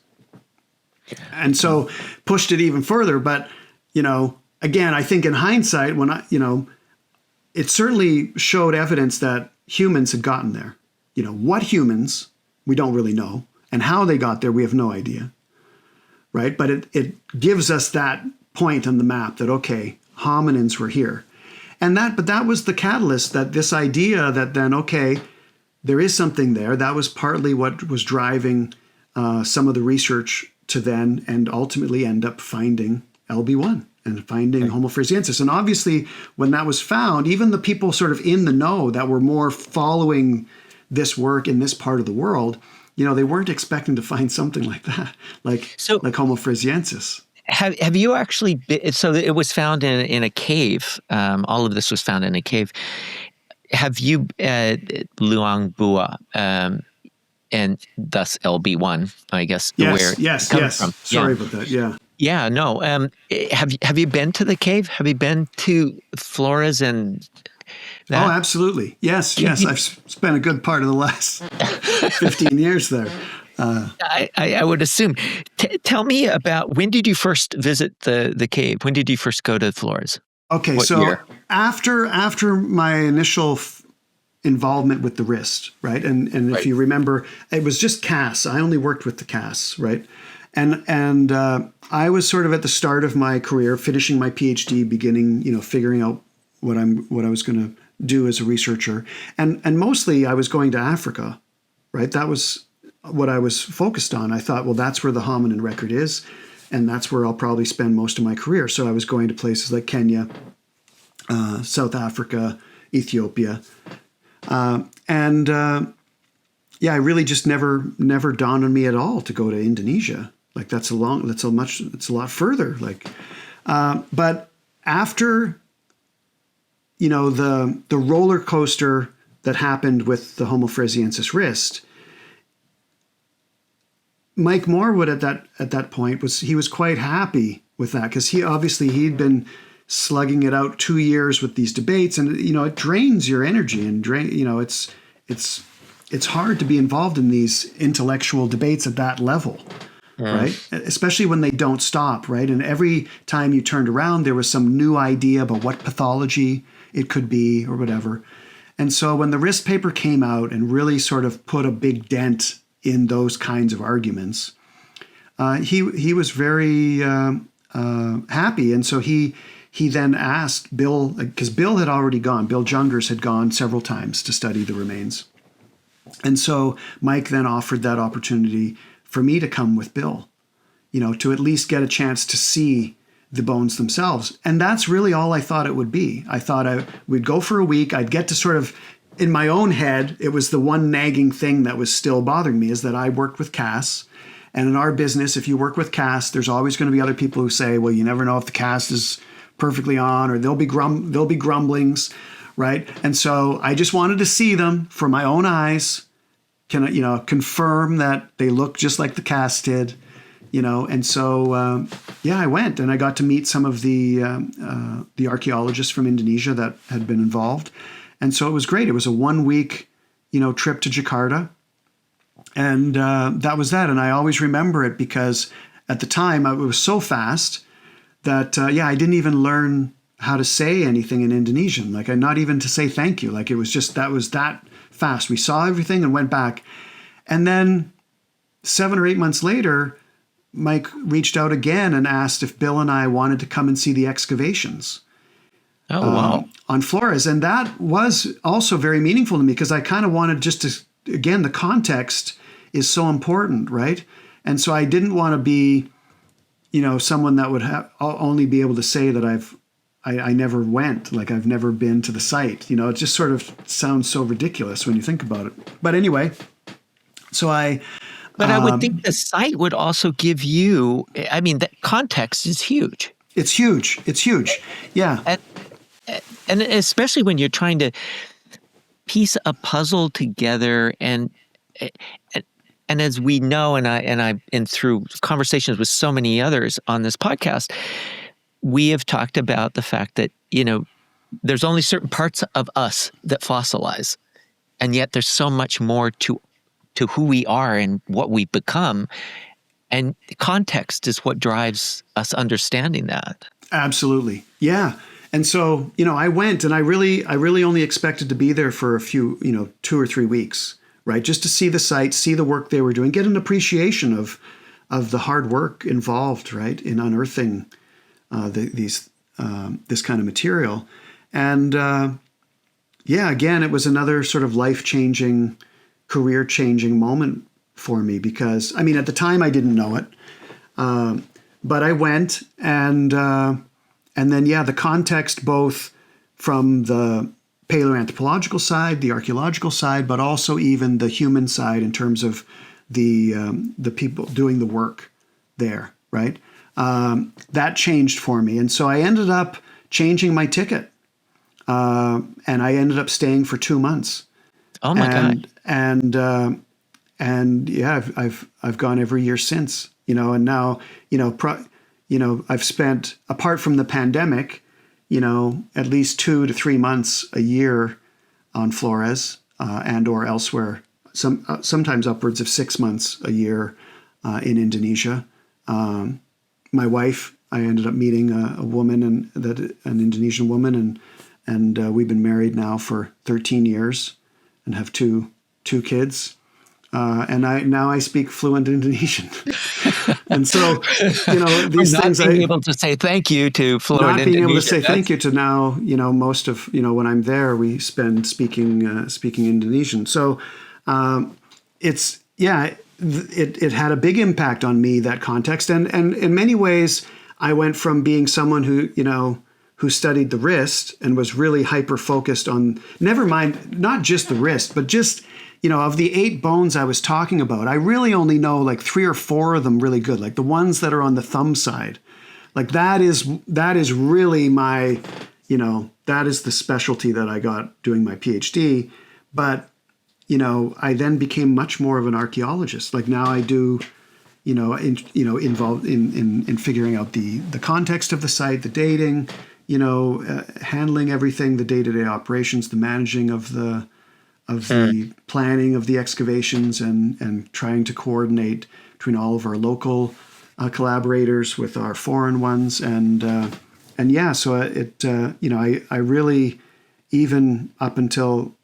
And so pushed it even further. But, again, I think in hindsight, it certainly showed evidence that humans had gotten there. What humans, we don't really know. And how they got there, we have no idea. Right? But it gives us that point on the map that, okay, hominins were here. But that was the catalyst, that this idea that then, okay, there is something there. That was partly what was driving some of the research to then and ultimately end up finding LB1 and finding Homo floresiensis. And obviously, when that was found, even the people sort of in the know that were more following this work in this part of the world, they weren't expecting to find something like that, like Homo floresiensis. Have you actually been, so it was found in a cave. All of this was found in a cave. Have you, Luang Bua, and thus LB1, I guess, where yes. from? Sorry about that, yeah. Yeah, no. Have you been to the cave? Have you been to Flores? And Oh, absolutely. Yes. I've spent a good part of the last 15 years there. I would assume. Tell me about, when did you first visit the cave? When did you first go to Flores? Okay, What so year? after my initial involvement with the wrist, right? And if Right. you remember, it was just casts. I only worked with the casts, right? And I was sort of at the start of my career, finishing my PhD, beginning, figuring out what I was going to do as a researcher, and mostly I was going to Africa, right? That was what I was focused on. I thought, well, that's where the hominin record is, and that's where I'll probably spend most of my career. So I was going to places like Kenya, South Africa, Ethiopia, and yeah, I really just never dawned on me at all to go to Indonesia. Like it's a lot further. Like, but after, the roller coaster that happened with the Homo floresiensis wrist, Mike Morwood at that point was quite happy with that, because he'd been slugging it out 2 years with these debates, and it drains your energy and it's hard to be involved in these intellectual debates at that level, right? Especially when they don't stop, right? And every time you turned around, there was some new idea about what pathology it could be or whatever. And so when the wrist paper came out and really sort of put a big dent in those kinds of arguments, he was very happy. And so he then asked Bill, because Bill had already gone, Bill Jungers had gone several times to study the remains. And so Mike then offered that opportunity for me to come with Bill, to at least get a chance to see the bones themselves. And that's really all I thought it would be. I thought we'd go for a week. I'd get to sort of, in my own head, it was the one nagging thing that was still bothering me, is that I worked with casts. And in our business, if you work with casts, there's always going to be other people who say, well, you never know if the cast is perfectly on, or there'll be grumblings, right? And so I just wanted to see them for my own eyes, confirm that they look just like the cast did, and so I went, and I got to meet some of the archaeologists from Indonesia that had been involved, and so it was great. It was a 1 week, trip to Jakarta, and that was that. And I always remember it because at the time it was so fast that I didn't even learn how to say anything in Indonesian, like not even to say thank you. Like it was just that fast. We saw everything and went back, and then 7 or 8 months later, Mike reached out again and asked if Bill and I wanted to come and see the excavations. Oh, wow. On Flores. And that was also very meaningful to me, because I kind of wanted just to, again, the context is so important, right? And so I didn't want to be, someone that would only be able to say that I never went, like I've never been to the site. It just sort of sounds so ridiculous when you think about it. But anyway, so But I would think the site would also give you, the context is huge. It's huge. Yeah. And especially when you're trying to piece a puzzle together, and as we know, and through conversations with so many others on this podcast, we have talked about the fact that, there's only certain parts of us that fossilize, and yet there's so much more to who we are and what we become. And context is what drives us understanding that. Absolutely. Yeah. And so, I went, and I really only expected to be there for a few, 2 or 3 weeks, right? Just to see the site, see the work they were doing, get an appreciation of the hard work involved, right, in unearthing this kind of material. And again, it was another sort of life-changing, career-changing moment for me, because at the time I didn't know it, but I went, and then the context, both from the paleoanthropological side, the archaeological side, but also even the human side in terms of the people doing the work there, right? That changed for me, and so I ended up changing my ticket, and I ended up staying for 2 months. Oh my God! And I've gone every year since, and now I've spent, apart from the pandemic, at least 2 to 3 months a year on Flores and or elsewhere. Sometimes upwards of 6 months a year in Indonesia. My wife, I ended up meeting a woman, an Indonesian woman, and we've been married now for 13 years and have two kids. And now I speak fluent Indonesian. And so, these not things being able to say thank you to fluent not being able to say Indonesian, thank you to now, most of, when I'm there, we spend speaking Indonesian. So it had a big impact on me, that context. And in many ways, I went from being someone who studied the wrist and was really hyper focused on, never mind, not just the wrist, but just, of the 8 bones I was talking about, I really only know like 3 or 4 of them really good, like the ones that are on the thumb side. Like that is really my, that is the specialty that I got doing my PhD. But, I then became much more of an archaeologist. Like now I do, involved in figuring out the context of the site, the dating, handling everything, the day-to-day operations, the managing of the planning of the excavations, and trying to coordinate between all of our local collaborators with our foreign ones, so I really, even up until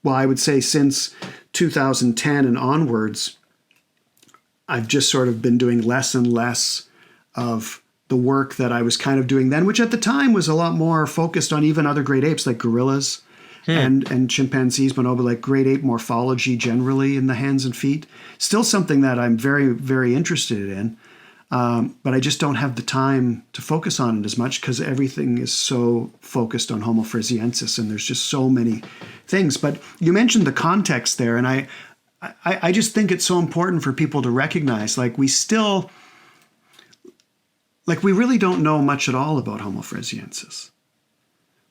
I would say since 2010 and onwards, I've just sort of been doing less and less of the work that I was kind of doing then, which at the time was a lot more focused on even other great apes like gorillas and chimpanzees, bonobo, like great ape morphology generally in the hands and feet. Still something that I'm very, very interested in, but I just don't have the time to focus on it as much because everything is so focused on Homo floresiensis, and there's just so many things. But you mentioned the context there, and I just think it's so important for people to recognize, like we really don't know much at all about Homo floresiensis.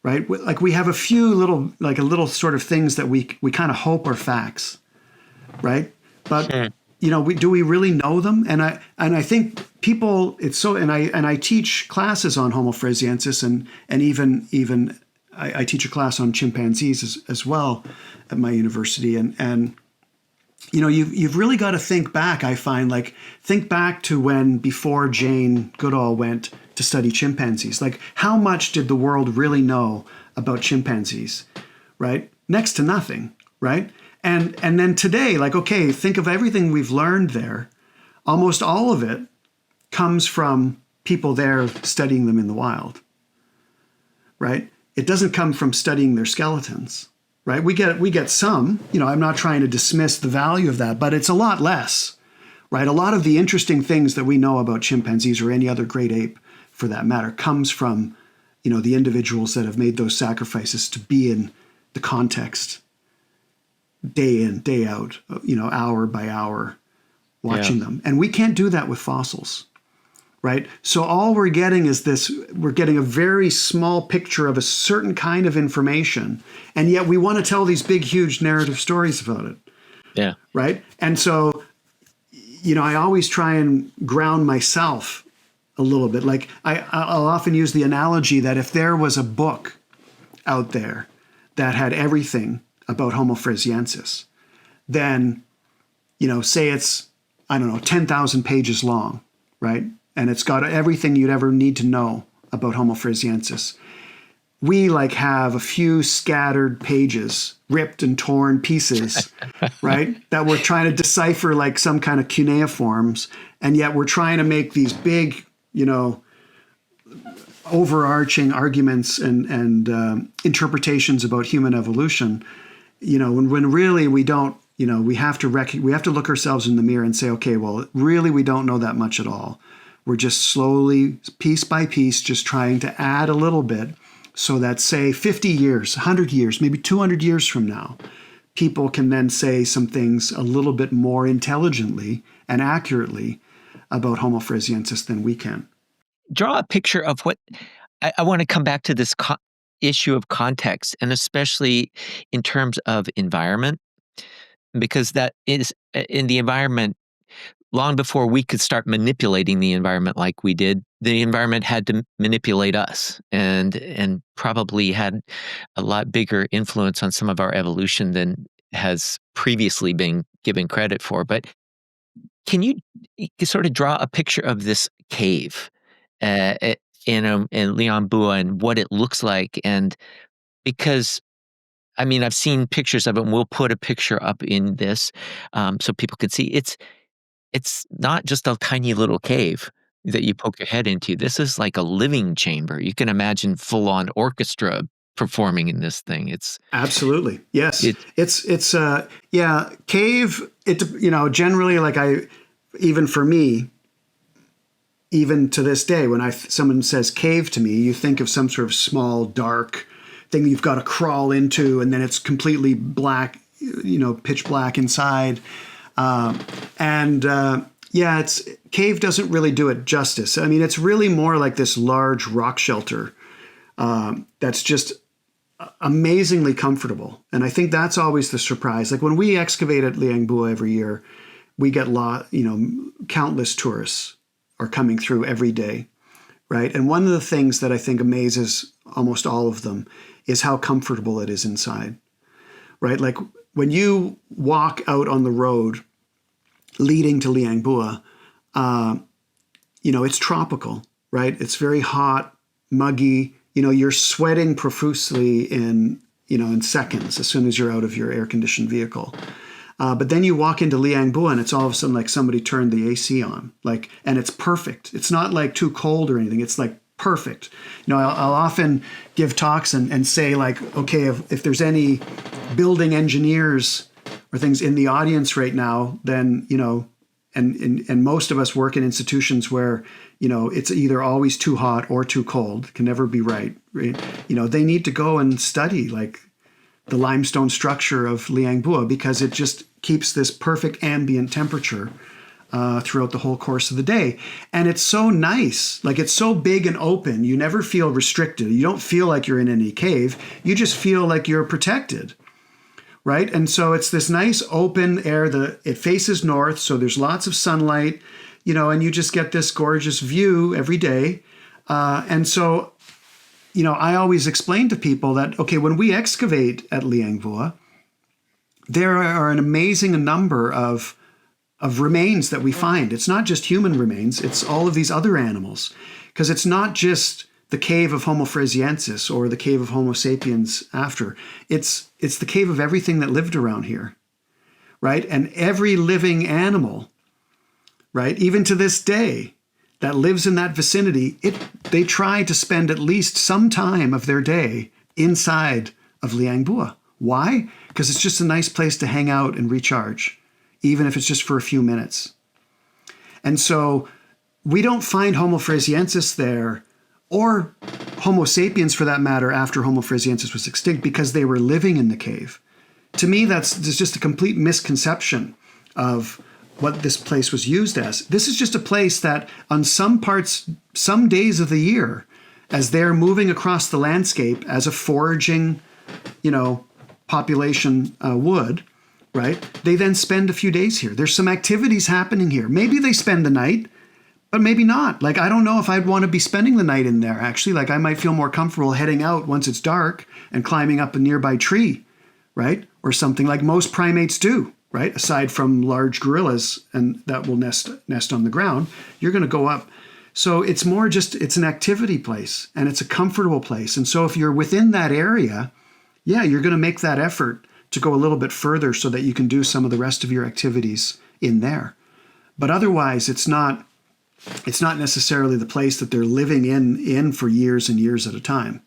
Right? Like we have a few little sort of things that we kind of hope are facts, right? But do we really know them? And I think people, it's so, and I teach classes on Homo floresiensis, and even I teach a class on chimpanzees as well at my university, and you've really got to think back. I find think back to when before Jane Goodall went to study chimpanzees. Like how much did the world really know about chimpanzees, right? Next to nothing, right? And then today, think of everything we've learned there. Almost all of it comes from people there studying them in the wild, right? It doesn't come from studying their skeletons, right? We get some, I'm not trying to dismiss the value of that, but it's a lot less, right? A lot of the interesting things that we know about chimpanzees, or any other great ape for that matter, comes from, the individuals that have made those sacrifices to be in the context day in, day out, hour by hour, watching them. And we can't do that with fossils, right? So all we're getting is we're getting a very small picture of a certain kind of information, and yet we want to tell these big, huge narrative stories about it. Yeah. Right? And so, I always try and ground myself a little bit. Like I'll often use the analogy that if there was a book out there that had everything about Homo floresiensis, then, say it's, 10,000 pages long, right? And it's got everything you'd ever need to know about Homo floresiensis. We have a few scattered pages, ripped and torn pieces, right? That we're trying to decipher some kind of cuneiforms. And yet we're trying to make these big, overarching arguments and interpretations about human evolution, when really we don't, we have to look ourselves in the mirror and say, okay, well, really we don't know that much at all. We're just slowly, piece by piece, just trying to add a little bit so that, say, 50 years, 100 years, maybe 200 years from now, people can then say some things a little bit more intelligently and accurately about Homo floresiensis than we can. Draw a picture of what I want to come back to this issue of context, and especially in terms of environment, because that is in the environment. long before we could start manipulating the environment like we did, the environment had to manipulate us, and probably had a lot bigger influence on some of our evolution than has previously been given credit for. But can you sort of draw a picture of this cave uh, uh, in Lianbua and what it looks like? And because I mean, I've seen pictures of it, and we'll put a picture up in this so people can see. It's not just a tiny little cave that you poke your head into. This is like a living chamber. You can imagine full-on orchestra performing in this thing. Absolutely. Yes. It, It's yeah, cave, generally, even for me, even to this day, when someone says cave to me, you think of some sort of small, dark thing you've got to crawl into, and then it's completely black, pitch black inside. Cave doesn't really do it justice. I mean, it's really more like this large rock shelter that's just amazingly comfortable. And I think that's always the surprise. Like when we excavate at Liangbua every year, we get countless tourists are coming through every day, right? And one of the things that I think amazes almost all of them is how comfortable it is inside, right? Like when you walk out on the road leading to Liangbua, it's tropical, right? It's very hot, muggy. You're sweating profusely in seconds as soon as you're out of your air-conditioned vehicle. But then you walk into Liangbua and it's all of a sudden like somebody turned the AC on, and it's perfect. It's not like too cold or anything. It's like perfect. I'll often give talks and say like, okay, if there's any building engineers or things in the audience right now, then, and most of us work in institutions where, it's either always too hot or too cold, can never be right. They need to go and study like the limestone structure of Liangbua because it just keeps this perfect ambient temperature throughout the whole course of the day. And it's so nice, like it's so big and open, you never feel restricted. You don't feel like you're in any cave. You just feel like you're protected, right? And so it's this nice open air, it faces north, so there's lots of sunlight, and you just get this gorgeous view every day. And so, I always explain to people that, okay, when we excavate at Liangbua, there are an amazing number of remains that we find. It's not just human remains, it's all of these other animals. Because it's not just the cave of Homo floresiensis or the cave of Homo sapiens after. It's the cave of everything that lived around here, right? And every living animal, right, even to this day, that lives in that vicinity, they try to spend at least some time of their day inside of Liangbua. Why? Because it's just a nice place to hang out and recharge, even if it's just for a few minutes. And so we don't find Homo floresiensis there, or Homo sapiens for that matter, after Homo floresiensis was extinct, because they were living in the cave. To me, there's just a complete misconception of what this place was used as. This is just a place that on some days of the year, as they're moving across the landscape as a foraging, population would, right? They then spend a few days here. There's some activities happening here. Maybe they spend the night, but maybe not. Like, I don't know if I'd want to be spending the night in there, actually. Like, I might feel more comfortable heading out once it's dark and climbing up a nearby tree, right? Or something like most primates do, right? Aside from large gorillas and that will nest on the ground, you're going to go up. So it's more just, it's an activity place and it's a comfortable place. And so if you're within that area, yeah, you're going to make that effort to go a little bit further so that you can do some of the rest of your activities in there. But otherwise, it's not necessarily the place that they're living in for years and years at a time,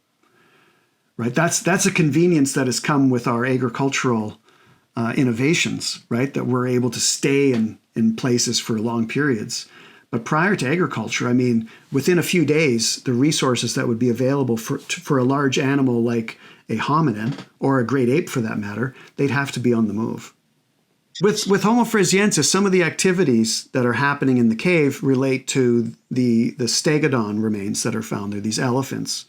right? That's a convenience that has come with our agricultural innovations, right? That we're able to stay in places for long periods. But prior to agriculture, I mean, within a few days, the resources that would be available for a large animal like a hominin, or a great ape for that matter, they'd have to be on the move. With Homo floresiensis, some of the activities that are happening in the cave relate to the stegodon remains that are found there, these elephants.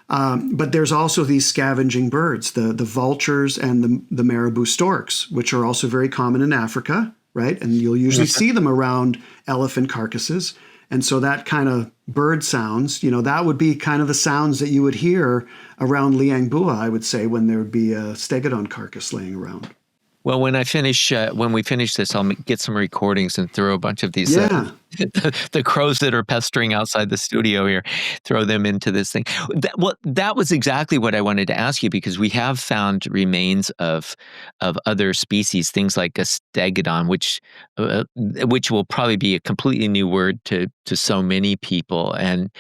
But there's also these scavenging birds, the vultures and the marabou storks, which are also very common in Africa, right? And you'll usually see them around elephant carcasses. And so that kind of bird sounds, that would be kind of the sounds that you would hear around Liangbua, I would say, when there would be a stegodon carcass laying around. Well, when we finish this, I'll get some recordings and throw a bunch of these, the crows that are pestering outside the studio here, throw them into this thing. That was exactly what I wanted to ask you, because we have found remains of other species, things like a stegodon, which will probably be a completely new word to so many people, and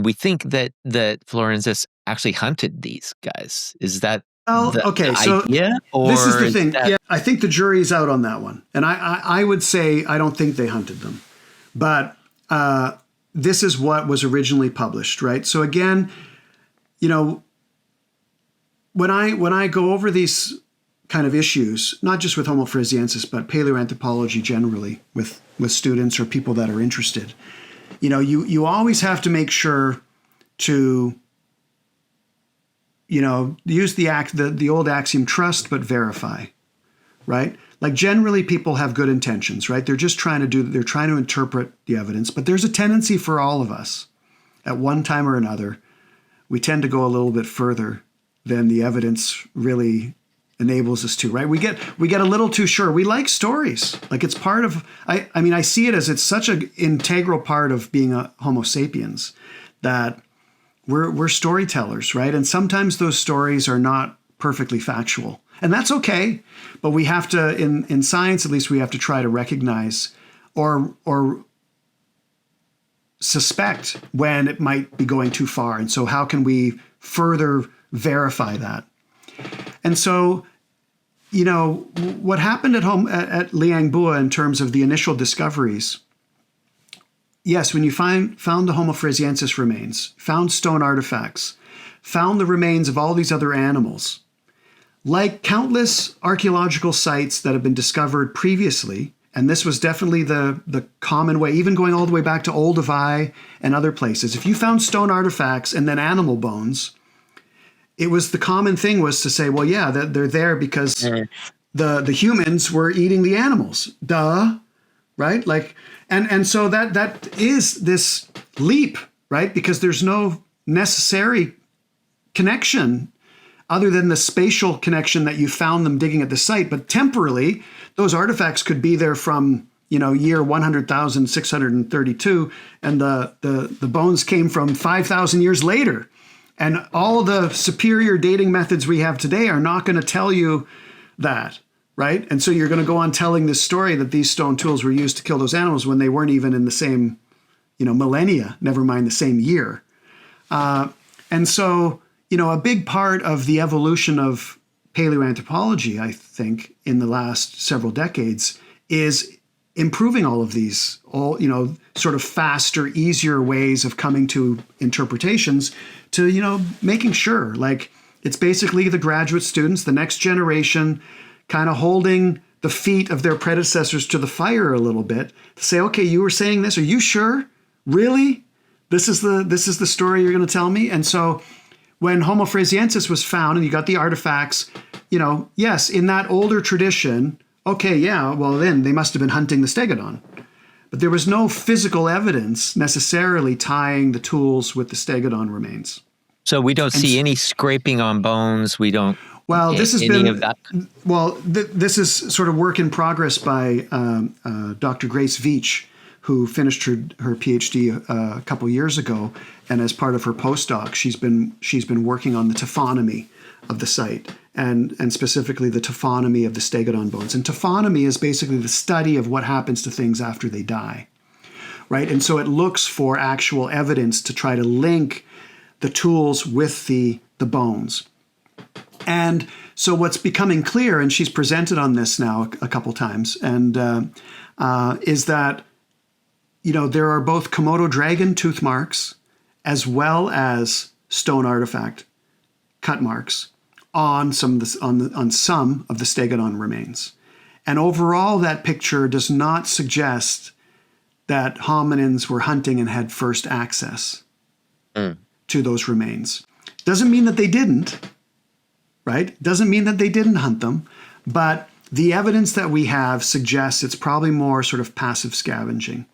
we think that Floresiensis actually hunted these guys. Is that okay, so idea, or this is the thing. Yeah, I think the jury's out on that one. And I would say I don't think they hunted them. But this is what was originally published, right? So again, when I go over these kind of issues, not just with Homo floresiensis, but paleoanthropology generally with students or people that are interested, you always have to make sure to use the old axiom, trust but verify, right? Like generally people have good intentions, right? They're just trying to interpret the evidence, but there's a tendency for all of us at one time or another, we tend to go a little bit further than the evidence really enables us to, right? We get a little too sure. We like stories. Like it's part of, I see it as it's such an integral part of being a Homo sapiens that we're storytellers, right? And sometimes those stories are not perfectly factual. And that's okay. But we have to, in science at least, we have to try to recognize or suspect when it might be going too far. And so how can we further verify that? And so, what happened at Liangbua in terms of the initial discoveries, yes, when you found the Homo floresiensis remains, found stone artifacts, found the remains of all these other animals, like countless archaeological sites that have been discovered previously, and this was definitely the common way, even going all the way back to Olduvai and other places. If you found stone artifacts and then animal bones, it was the common thing was to say, well, yeah, they're there because the humans were eating the animals. Duh, right? Like, and so that is this leap, right? Because there's no necessary connection other than the spatial connection that you found them digging at the site. But temporally, those artifacts could be there from, year 100,632, and the bones came from 5,000 years later. And all the superior dating methods we have today are not going to tell you that, right? And so you're going to go on telling this story that these stone tools were used to kill those animals when they weren't even in the same, millennia, never mind the same year. And so, a big part of the evolution of paleoanthropology, I think, in the last several decades is improving all of these, sort of faster, easier ways of coming to interpretations to, making sure, like, it's basically the graduate students, the next generation, kind of holding the feet of their predecessors to the fire a little bit to say, okay, you were saying this. Are you sure? Really? This is the story you're going to tell me? And so when Homo floresiensis was found and you got the artifacts, yes, in that older tradition, okay, yeah, well then they must have been hunting the stegodon. But there was no physical evidence necessarily tying the tools with the stegodon remains. So we don't see any scraping on bones. We don't. Well, this has any been of that. Well, this is sort of work in progress by Dr. Grace Veach, who finished her PhD a couple years ago, and as part of her postdoc, she's been working on the taphonomy of the site, and specifically the taphonomy of the stegodon bones. And taphonomy is basically the study of what happens to things after they die, right? And so it looks for actual evidence to try to link the tools with the bones. And so what's becoming clear, and she's presented on this now a couple times, and is that there are both Komodo dragon tooth marks as well as stone artifact cut marks on some of the stegodon remains. And overall, that picture does not suggest that hominins were hunting and had first access to those remains. Doesn't mean that they didn't, right? Doesn't mean that they didn't hunt them, but the evidence that we have suggests it's probably more sort of passive scavenging.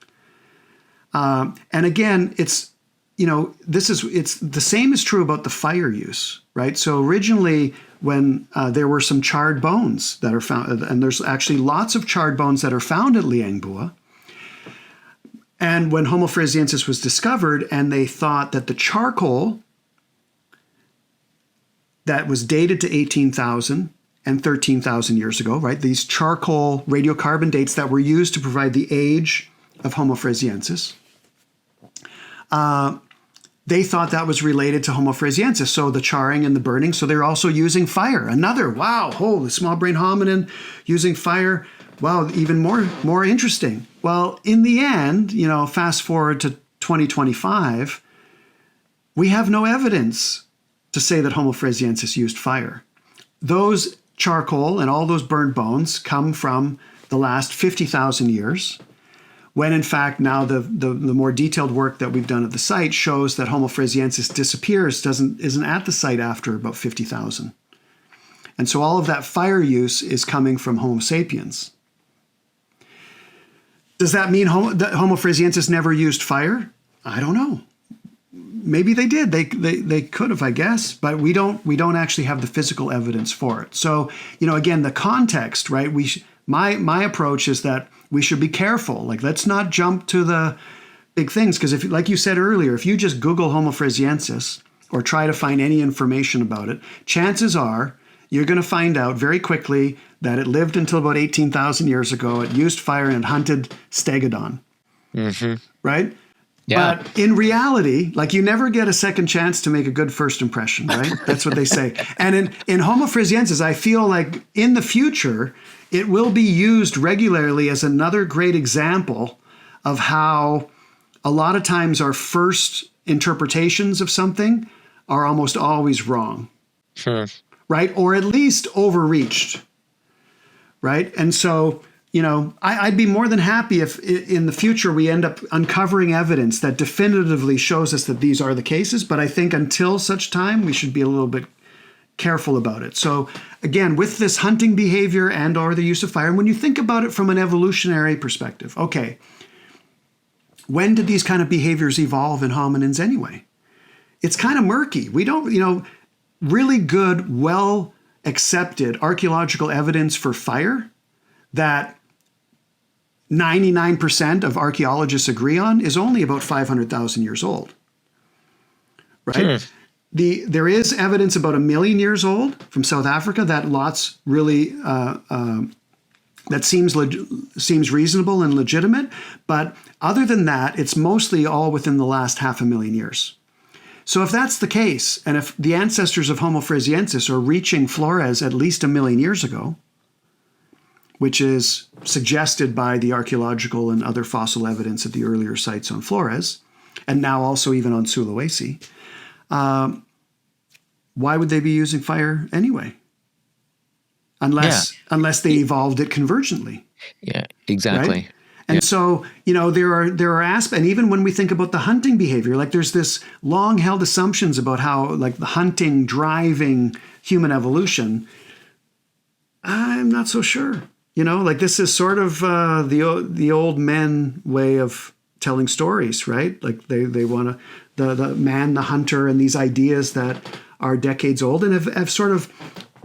And again, it's the same is true about the fire use, right? So originally, when there were some charred bones that are found, and there's actually lots of charred bones that are found at Liangbua. And when Homo floresiensis was discovered, and they thought that the charcoal that was dated to 18,000 and 13,000 years ago, right? These charcoal radiocarbon dates that were used to provide the age of Homo floresiensis. They thought that was related to Homo floresiensis, so the charring and the burning. So they're also using fire. The small brain hominin using fire. Wow, even more interesting. Well, in the end, fast forward to 2025, we have no evidence to say that Homo floresiensis used fire. Those charcoal and all those burned bones come from the last 50,000 years, when in fact now the more detailed work that we've done at the site shows that Homo floresiensis isn't at the site after about 50,000. And so all of that fire use is coming from Homo sapiens. Does that mean that Homo floresiensis never used fire? I don't know. Maybe they did. They could have, I guess, but we don't actually have the physical evidence for it. So, again, the context, right? My approach is that we should be careful. Like, let's not jump to the big things, because if, like you said earlier, if you just Google Homo floresiensis or try to find any information about it, chances are you're going to find out very quickly that it lived until about 18,000 years ago. It used fire and it hunted stegodon, right? Yeah. But in reality, like, you never get a second chance to make a good first impression, right? That's what they say. And in Homo floresiensis, I feel like in the future, it will be used regularly as another great example of how a lot of times our first interpretations of something are almost always wrong, right? Or at least overreached, right? And so, I'd be more than happy if in the future we end up uncovering evidence that definitively shows us that these are the cases. But I think until such time, we should be a little bit careful about it. So again, with this hunting behavior and or the use of fire, when you think about it from an evolutionary perspective, okay, when did these kind of behaviors evolve in hominins anyway? It's kind of murky. We don't, really good, well accepted archaeological evidence for fire that 99% of archaeologists agree on is only about 500,000 years old, right? There is evidence about 1 million years old from South Africa that lots really, that seems reasonable and legitimate. But other than that, it's mostly all within the last 500,000 years. So if that's the case, and if the ancestors of Homo floresiensis are reaching Flores at least 1 million years ago, which is suggested by the archaeological and other fossil evidence at the earlier sites on Flores, and now also even on Sulawesi, why would they be using fire anyway? Unless they evolved it convergently. Yeah, exactly. Right? And so, there are aspects, and even when we think about the hunting behavior, like there's this long-held assumptions about how, like, the hunting driving human evolution. I'm not so sure. Like, this is sort of the old men way of telling stories, right? Like they want to, the man, the hunter, and these ideas that are decades old and have sort of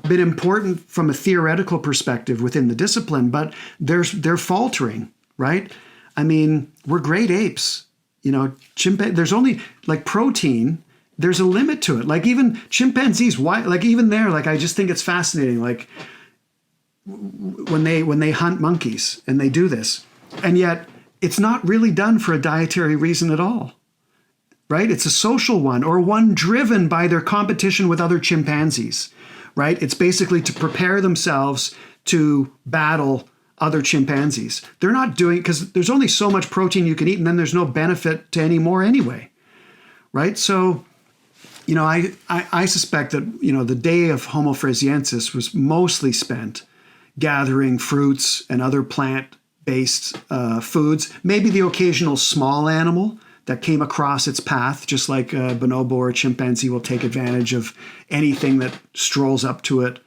been important from a theoretical perspective within the discipline, but they're faltering, right? I mean, we're great apes, there's only, like, protein, there's a limit to it. Like, even chimpanzees, why, like, even there, like, I just think it's fascinating, like, when they hunt monkeys and they do this, and yet it's not really done for a dietary reason at all, right? It's a social one, or one driven by their competition with other chimpanzees, right? It's basically to prepare themselves to battle other chimpanzees. They're not doing, because there's only so much protein you can eat, and then there's no benefit to any more anyway, right? So, I suspect that, the day of Homo floresiensis was mostly spent gathering fruits and other plant-based foods, maybe the occasional small animal that came across its path, just like a bonobo or a chimpanzee will take advantage of anything that strolls up to it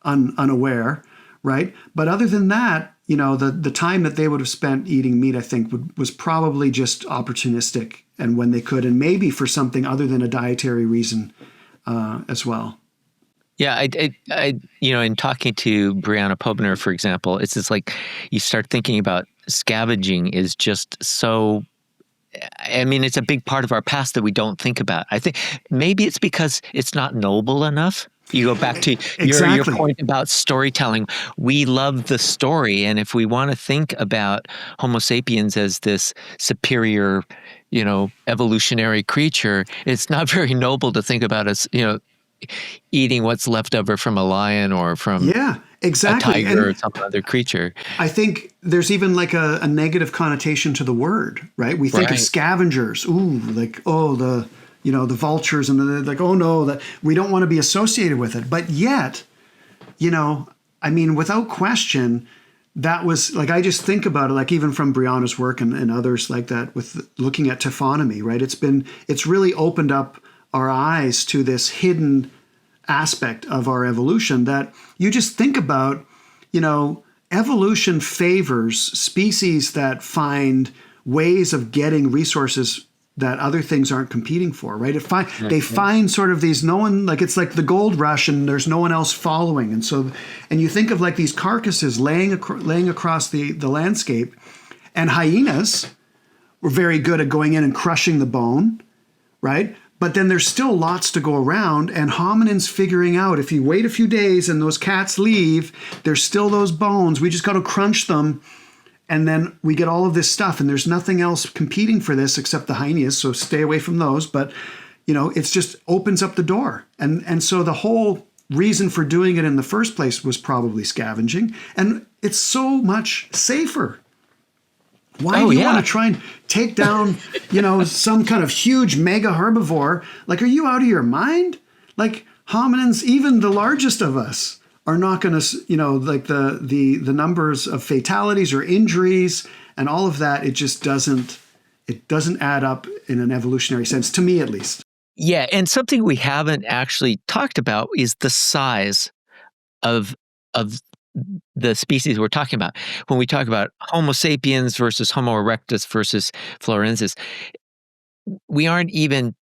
unaware, right? But other than that, the time that they would have spent eating meat, I think, was probably just opportunistic and when they could, and maybe for something other than a dietary reason as well. Yeah, in talking to Brianna Pobner, for example, it's just like you start thinking about scavenging is just so. I mean, it's a big part of our past that we don't think about. I think maybe it's because it's not noble enough. You go back to your point about storytelling. We love the story, and if we want to think about Homo sapiens as this superior, evolutionary creature, it's not very noble to think about us, eating what's left over from a lion or from a tiger or some other creature. I think there's even like a negative connotation to the word, right? We think of scavengers, the vultures, and that we don't want to be associated with it. But yet, without question, that was like, I just think about it, like even from Brianna's work and others like that with looking at taphonomy, right? It's really opened up our eyes to this hidden aspect of our evolution that you just think about, evolution favors species that find ways of getting resources that other things aren't competing for, right? They find sort of these, it's like the gold rush and there's no one else following. And you think of like these carcasses laying across the landscape, and hyenas were very good at going in and crushing the bone, right? But then there's still lots to go around, and hominins figuring out if you wait a few days and those cats leave, there's still those bones. We just got to crunch them, and then we get all of this stuff, and there's nothing else competing for this except the hyenas, so stay away from those. But, it's just opens up the door. And so the whole reason for doing it in the first place was probably scavenging, and it's so much safer. Why do you want to try and take down, some kind of huge mega herbivore? Like, are you out of your mind? Like, hominins, even the largest of us, are not going to, like the numbers of fatalities or injuries and all of that. It just doesn't add up in an evolutionary sense, to me at least. Yeah, and something we haven't actually talked about is the size of the species we're talking about. When we talk about Homo sapiens versus Homo erectus versus floresiensis, we aren't even,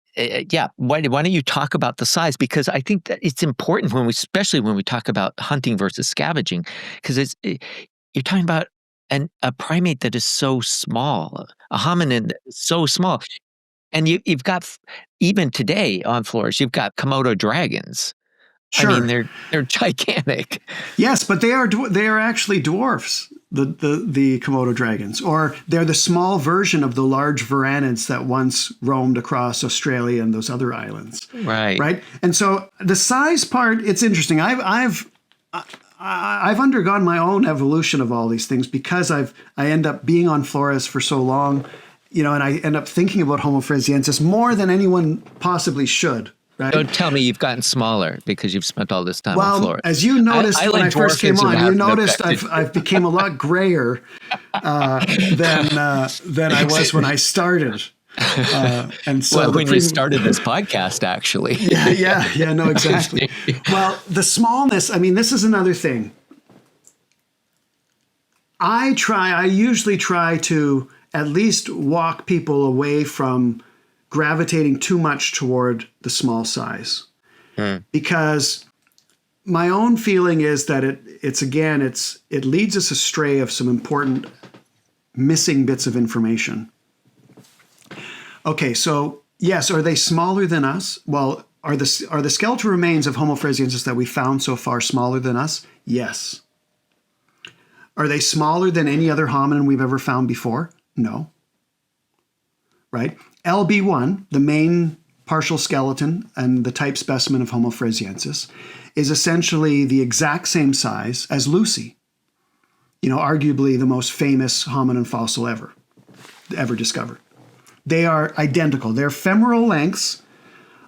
why don't you talk about the size? Because I think that it's important especially when we talk about hunting versus scavenging, because you're talking about a primate that is so small, a hominin that is so small. And you've got, even today on Flores, you've got Komodo dragons. Sure. I mean, they're gigantic. Yes, but they are actually dwarfs, the Komodo dragons, or they're the small version of the large varanids that once roamed across Australia and those other islands. Right. Right. And so the size part, it's interesting. I've undergone my own evolution of all these things because I end up being on Flores for so long, and I end up thinking about Homo floresiensis more than anyone possibly should. Right? Don't tell me you've gotten smaller because you've spent all this time on Flores. As you noticed when I first came on, you noticed I've became a lot grayer than I was when I started. And so when you started this podcast, actually. No, exactly. Well, the smallness, this is another thing. I usually try to at least walk people away from gravitating too much toward the small size, because my own feeling is that it leads us astray of some important missing bits of information. Okay, so yes, are they smaller than us? Well, are the skeletal remains of Homo floresiensis that we found so far smaller than us? Yes. Are they smaller than any other hominin we've ever found before? No. Right? LB1, the main partial skeleton and the type specimen of Homo floresiensis, is essentially the exact same size as Lucy, arguably the most famous hominin fossil ever discovered. They are identical. Their femoral lengths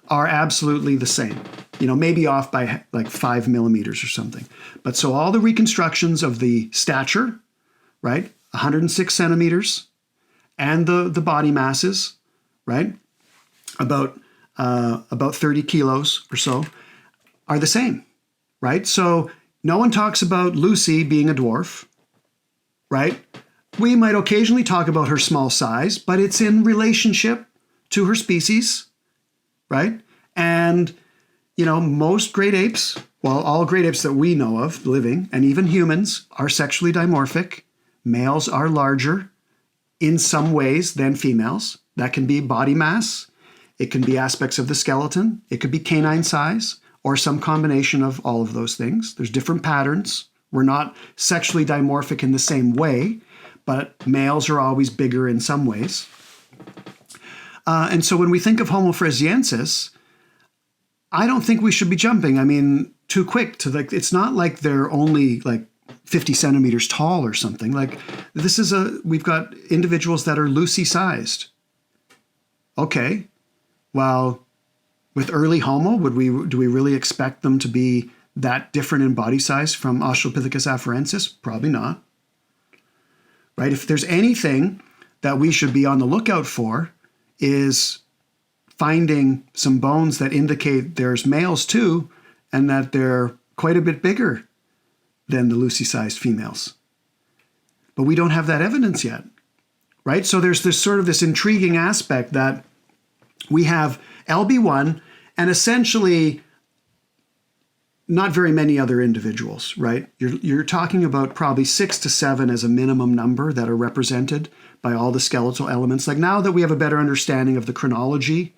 are absolutely the same, maybe off by like 5 millimeters or something. But so all the reconstructions of the stature, right, 106 centimeters, and the body masses, right, about 30 kilos or so, are the same, right? So No one talks about Lucy being a dwarf, right? We might occasionally talk about her small size, but it's in relationship to her species, right? And, most great apes, well, all great apes that we know of living, and even humans, are sexually dimorphic. Males are larger in some ways than females. That can be body mass. It can be aspects of the skeleton. It could be canine size or some combination of all of those things. There's different patterns. We're not sexually dimorphic in the same way, but males are always bigger in some ways. And so when we think of Homo floresiensis, I don't think we should be jumping, too quick to it's not like they're only 50 centimeters tall or something. We've got individuals that are Lucy-sized. Okay, well, with early Homo, do we really expect them to be that different in body size from Australopithecus afarensis? Probably not. Right? If there's anything that we should be on the lookout for, is finding some bones that indicate there's males too, and that they're quite a bit bigger than the Lucy-sized females. But we don't have that evidence yet, right? So there's this intriguing aspect that we have LB1 and essentially not very many other individuals, right? You're talking about probably 6 to 7 as a minimum number that are represented by all the skeletal elements. Now that we have a better understanding of the chronology,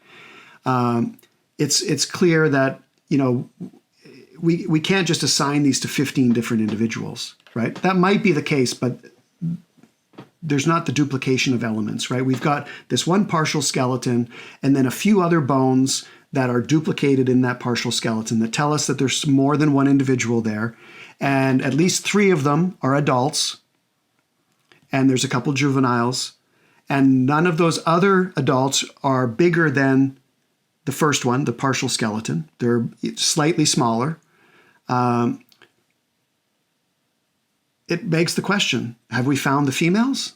it's clear that, we can't just assign these to 15 different individuals, right? That might be the case, but there's not the duplication of elements, right? We've got this one partial skeleton and then a few other bones that are duplicated in that partial skeleton that tell us that there's more than one individual there. And at least 3 of them are adults, and there's a couple juveniles, and none of those other adults are bigger than the first one, the partial skeleton. They're slightly smaller. It begs the question, have we found the females?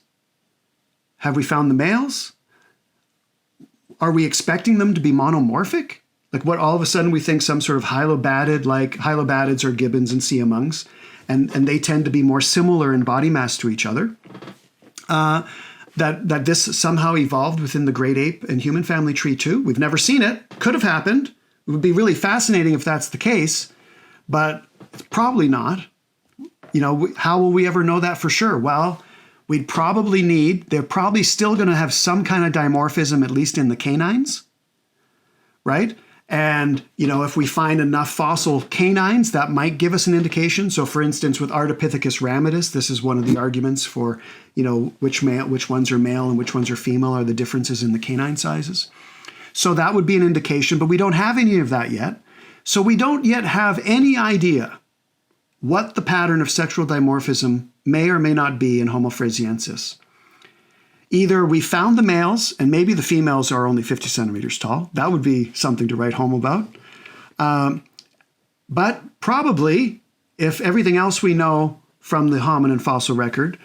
Have we found the males? Are we expecting them to be monomorphic? What all of a sudden we think some sort of hylobatid, like hylobatids are gibbons and siamungs, and they tend to be more similar in body mass to each other. That this somehow evolved within the great ape and human family tree too. We've never seen it. Could have happened. It would be really fascinating if that's the case, but it's probably not. How will we ever know that for sure? Well, they're probably still going to have some kind of dimorphism, at least in the canines, right? And, if we find enough fossil canines, that might give us an indication. So for instance, with Ardipithecus ramidus, this is one of the arguments for, which ones are male and which ones are female, are the differences in the canine sizes. So that would be an indication, but we don't have any of that yet. So we don't yet have any idea what the pattern of sexual dimorphism may or may not be in Homo floresiensis. Either we found the males, and maybe the females are only 50 centimeters tall. That would be something to write home about. But probably, if everything else we know from the hominin fossil record,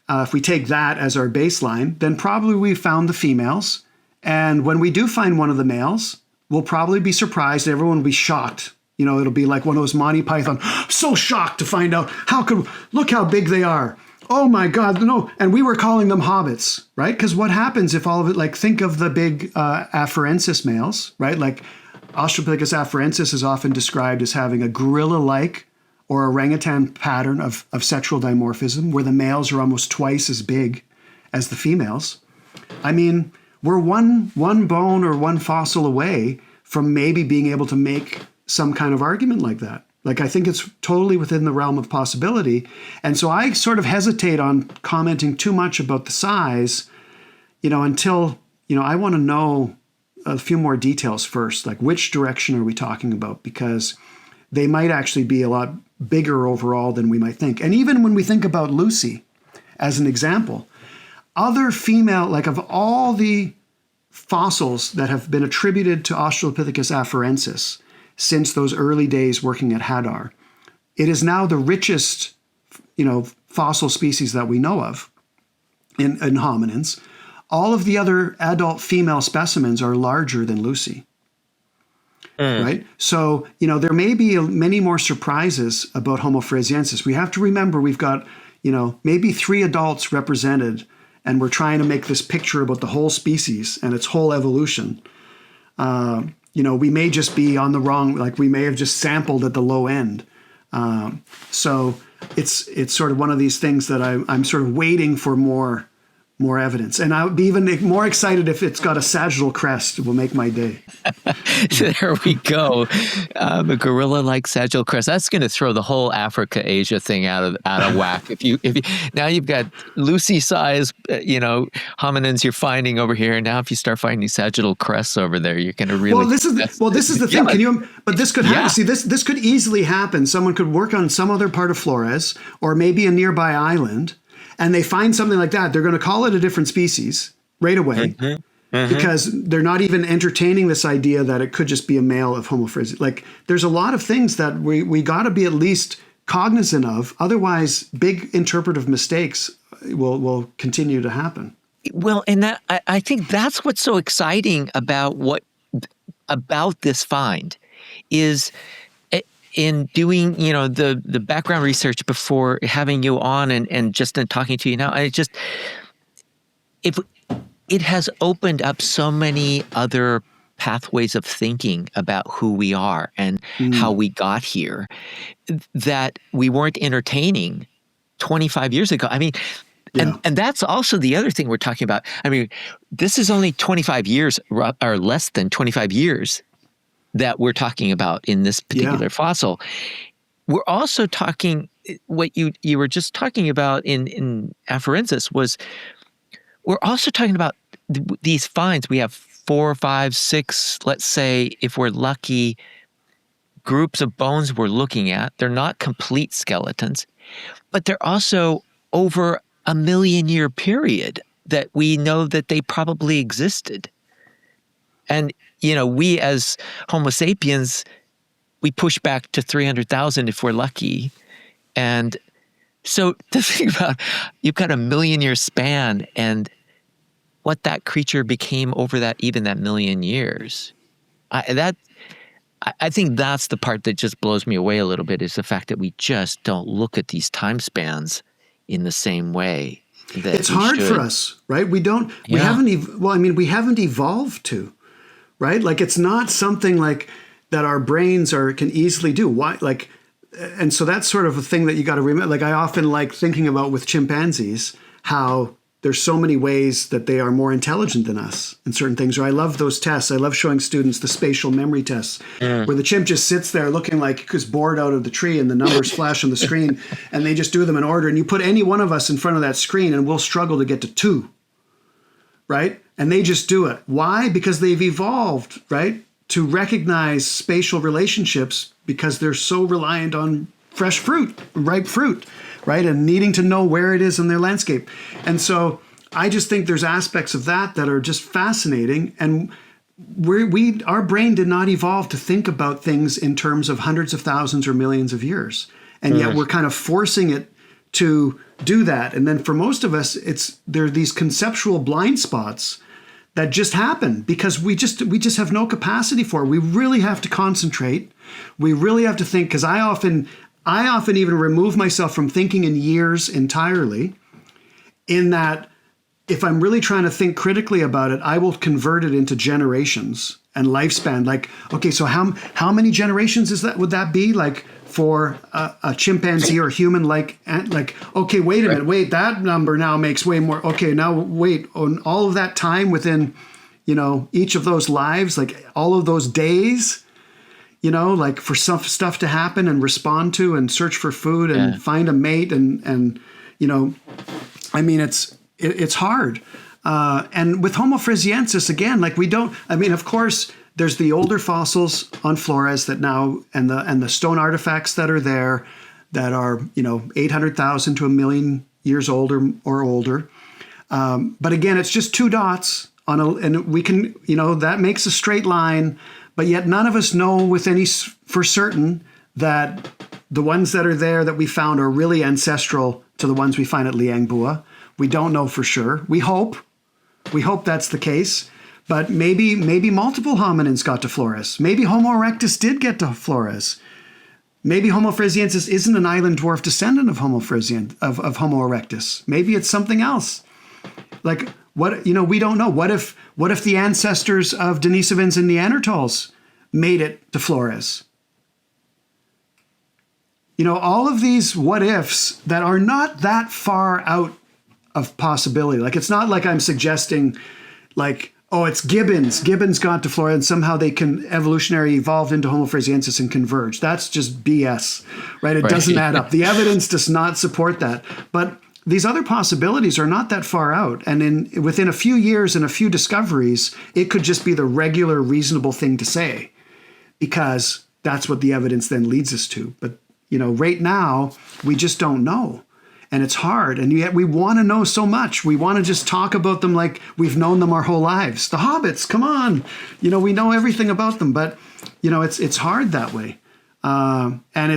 if we take that as our baseline, then probably we found the females. And when we do find one of the males, we'll probably be surprised. Everyone will be shocked. It'll be like one of those Monty Python, so shocked to find out, look how big they are. Oh my God, no. And we were calling them hobbits, right? Because what happens if all of it, think of the big afarensis males, right? Australopithecus afarensis is often described as having a gorilla-like or orangutan pattern of sexual dimorphism, where the males are almost twice as big as the females. We're one bone or one fossil away from maybe being able to make some kind of argument like that. I think it's totally within the realm of possibility. And so I sort of hesitate on commenting too much about the size, until, I want to know a few more details first, which direction are we talking about? Because they might actually be a lot bigger overall than we might think. And even when we think about Lucy, as an example, other female, of all the fossils that have been attributed to Australopithecus afarensis, since those early days working at Hadar, it is now the richest, fossil species that we know of in hominins. All of the other adult female specimens are larger than Lucy. right? So, there may be many more surprises about Homo floresiensis. We have to remember we've got, maybe 3 adults represented, and we're trying to make this picture about the whole species and its whole evolution. We may just be on the wrong, like we may have just sampled at the low end. So it's sort of one of these things that I'm sort of waiting for more evidence. And I would be even more excited if it's got a sagittal crest. It will make my day. There we go. A gorilla-like sagittal crest. That's going to throw the whole Africa-Asia thing out of whack. If you now you've got Lucy-sized, hominins you're finding over here. And now if you start finding sagittal crests over there, you're going to really. Well, this is the thing. But this could happen. See, this could easily happen. Someone could work on some other part of Flores, or maybe a nearby island, and they find something like that. They're going to call it a different species right away. Because they're not even entertaining this idea that it could just be a male of Homo floresiensis. Like, there's a lot of things that we got to be at least cognizant of. Otherwise, big interpretive mistakes will continue to happen. Well, and that I think that's what's so exciting about this find is in doing the background research before having you on and just in talking to you now. It has opened up so many other pathways of thinking about who we are and how we got here that we weren't entertaining 25 years ago. I mean, and that's also the other thing we're talking about. I mean, this is only 25 years or less than 25 years that we're talking about in this particular fossil. We're also talking, what you were just talking about in Afarensis was, we're also talking about these finds. We have 4, 5, 6, let's say, if we're lucky, groups of bones we're looking at. They're not complete skeletons, but they're also over a 1,000,000-year period that we know that they probably existed. And, we as Homo sapiens, we push back to 300,000 if we're lucky. And so to think about, you've got a 1,000,000-year span and what that creature became over that 1,000,000 years. I think that's the part that just blows me away a little bit, is the fact that we just don't look at these time spans in the same way. It's hard for us, right? We haven't evolved to, right? Like, it's not something like that our brains can easily do. Why? Like, and so that's sort of a thing that you got to remember. Like, I often like thinking about with chimpanzees, how there's so many ways that they are more intelligent than us in certain things. Or I love those tests. I love showing students the spatial memory tests, where the chimp just sits there looking like he's bored out of the tree and the numbers flash on the screen and they just do them in order. And you put any one of us in front of that screen and we'll struggle to get to 2, right? And they just do it. Why? Because they've evolved, right, to recognize spatial relationships, because they're so reliant on fresh fruit, ripe fruit, right? And needing to know where it is in their landscape. And so I just think there's aspects of that are just fascinating. And our brain did not evolve to think about things in terms of hundreds of thousands or millions of years. And yet we're kind of forcing it to do that. And then for most of us, there are these conceptual blind spots that just happen because we just have no capacity for it. We really have to concentrate. We really have to think, because I often even remove myself from thinking in years entirely, in that if I'm really trying to think critically about it, I will convert it into generations and lifespan. Like, okay, so how many generations would that be? Like, for a chimpanzee or human, like, okay, wait a minute, wait, that number now makes way more. Okay, now wait, on all of that time within, each of those lives, like all of those days, like for some stuff to happen and respond to and search for food and find a mate and I mean, it's hard. And with Homo floresiensis, again, like of course, there's the older fossils on Flores that now, and the stone artifacts that are there that are, 800,000 to 1,000,000 years older or older. But again, it's just 2 dots and we can, that makes a straight line, but yet none of us know for certain that the ones that are there that we found are really ancestral to the ones we find at Liangbua. We don't know for sure. We hope that's the case. But maybe multiple hominins got to Flores. Maybe Homo erectus did get to Flores. Maybe Homo floresiensis isn't an island dwarf descendant of Homo erectus. Maybe it's something else. Like what, we don't know. What if the ancestors of Denisovans and Neanderthals made it to Flores? All of these what ifs that are not that far out of possibility. Like, it's not like I'm suggesting like, oh, it's gibbons. Gibbons got to Flores and somehow they can evolutionary evolved into Homo floresiensis and converge. That's just BS, right? It doesn't add up. The evidence does not support that. But these other possibilities are not that far out. And within a few years and a few discoveries, it could just be the regular, reasonable thing to say, because that's what the evidence then leads us to. But, right now, we just don't know. And it's hard. And yet we want to know so much. We want to just talk about them like we've known them our whole lives. The Hobbits, come on. We know everything about them. But, it's hard that way. And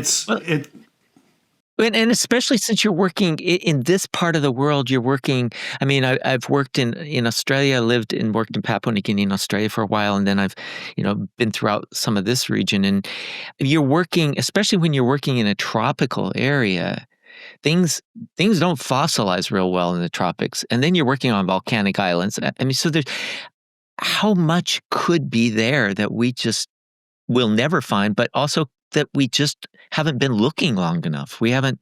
And especially since you're working in this part of the world, you're working. I mean, I've worked in Australia, lived and worked in Papua New Guinea in Australia for a while, and then I've, been throughout some of this region. And you're working, especially when you're working in a tropical area, things don't fossilize real well in the tropics. And then you're working on volcanic islands. I mean, so there's how much could be there that we just will never find, but also that we just haven't been looking long enough. We haven't,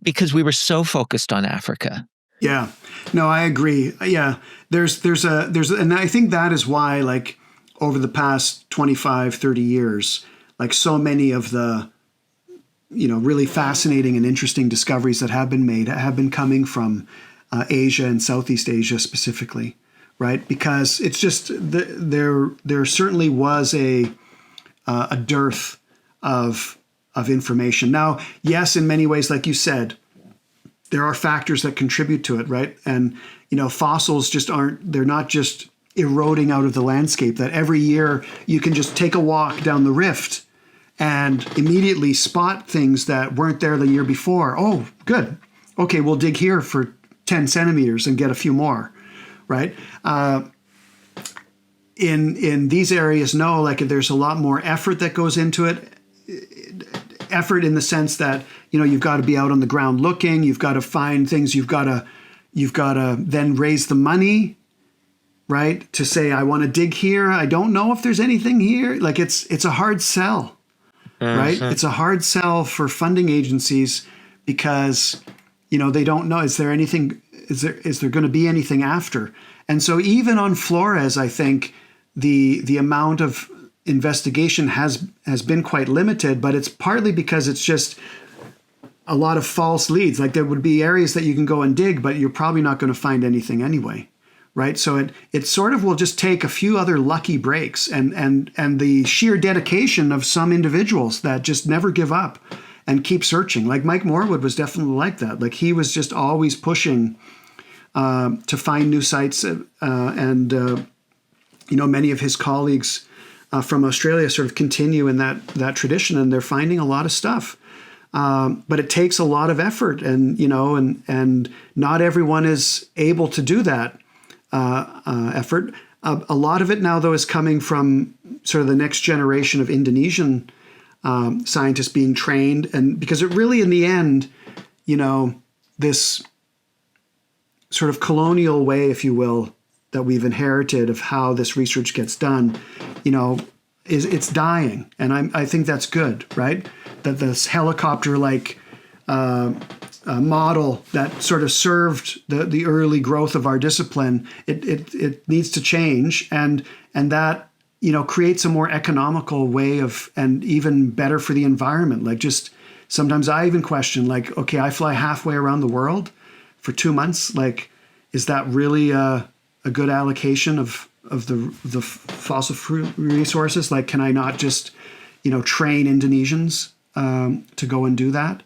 because we were so focused on Africa. Yeah, no, I agree. Yeah, there's, and I think that is why, like, over the past 25, 30 years, like, so many of the, really fascinating and interesting discoveries that have been made have been coming from Asia and Southeast Asia specifically, right? Because it's just, there certainly was a dearth of information. Now, yes, in many ways, like you said, there are factors that contribute to it, right? And, fossils they're not just eroding out of the landscape, that every year you can just take a walk down the rift and immediately spot things that weren't there the year before. Oh, good. Okay, we'll dig here for 10 centimeters and get a few more, right? In these areas, no, like, there's a lot more effort that goes into it. Effort in the sense that, you've got to be out on the ground looking, you've got to find things, you've got to then raise the money, right? To say, I want to dig here. I don't know if there's anything here. Like, it's a hard sell, right? It's a hard sell for funding agencies because, they don't know, is there anything, is there going to be anything after? And so even on Flores, I think the amount of investigation has been quite limited, but it's partly because it's just a lot of false leads. Like, there would be areas that you can go and dig, but you're probably not going to find anything anyway, right? So it sort of will just take a few other lucky breaks and the sheer dedication of some individuals that just never give up and keep searching. Like Mike Morwood was definitely like that. Like, he was just always pushing to find new sites, and many of his colleagues from Australia sort of continue in that tradition, and they're finding a lot of stuff. But it takes a lot of effort, and not everyone is able to do that effort. A lot of it now, though, is coming from sort of the next generation of Indonesian scientists being trained, and because it really, in the end, this sort of colonial way, if you will, that we've inherited of how this research gets done, it's dying. And I think that's good, right? That this helicopter-like model that sort of served the early growth of our discipline, it needs to change. And that, creates a more economical way of, and even better for the environment. Like, just sometimes I even question, like, okay, I fly halfway around the world for 2 months. Like, is that really a good allocation of the fossil resources? Like, can I not just, train Indonesians to go and do that?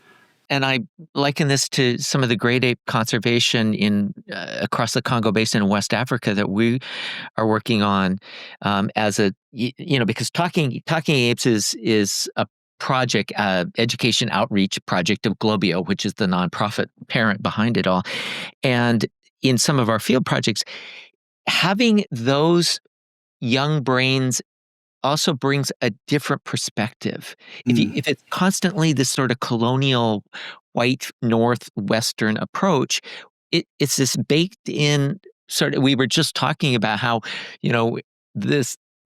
And I liken this to some of the great ape conservation in across the Congo Basin in West Africa that we are working on as a, because Talking Apes is a project, education outreach project of Globio, which is the nonprofit parent behind it all. And in some of our field projects, having those young brains also brings a different perspective. If it's constantly this sort of colonial white northwestern approach, it's this baked in sort of. We were just talking about how,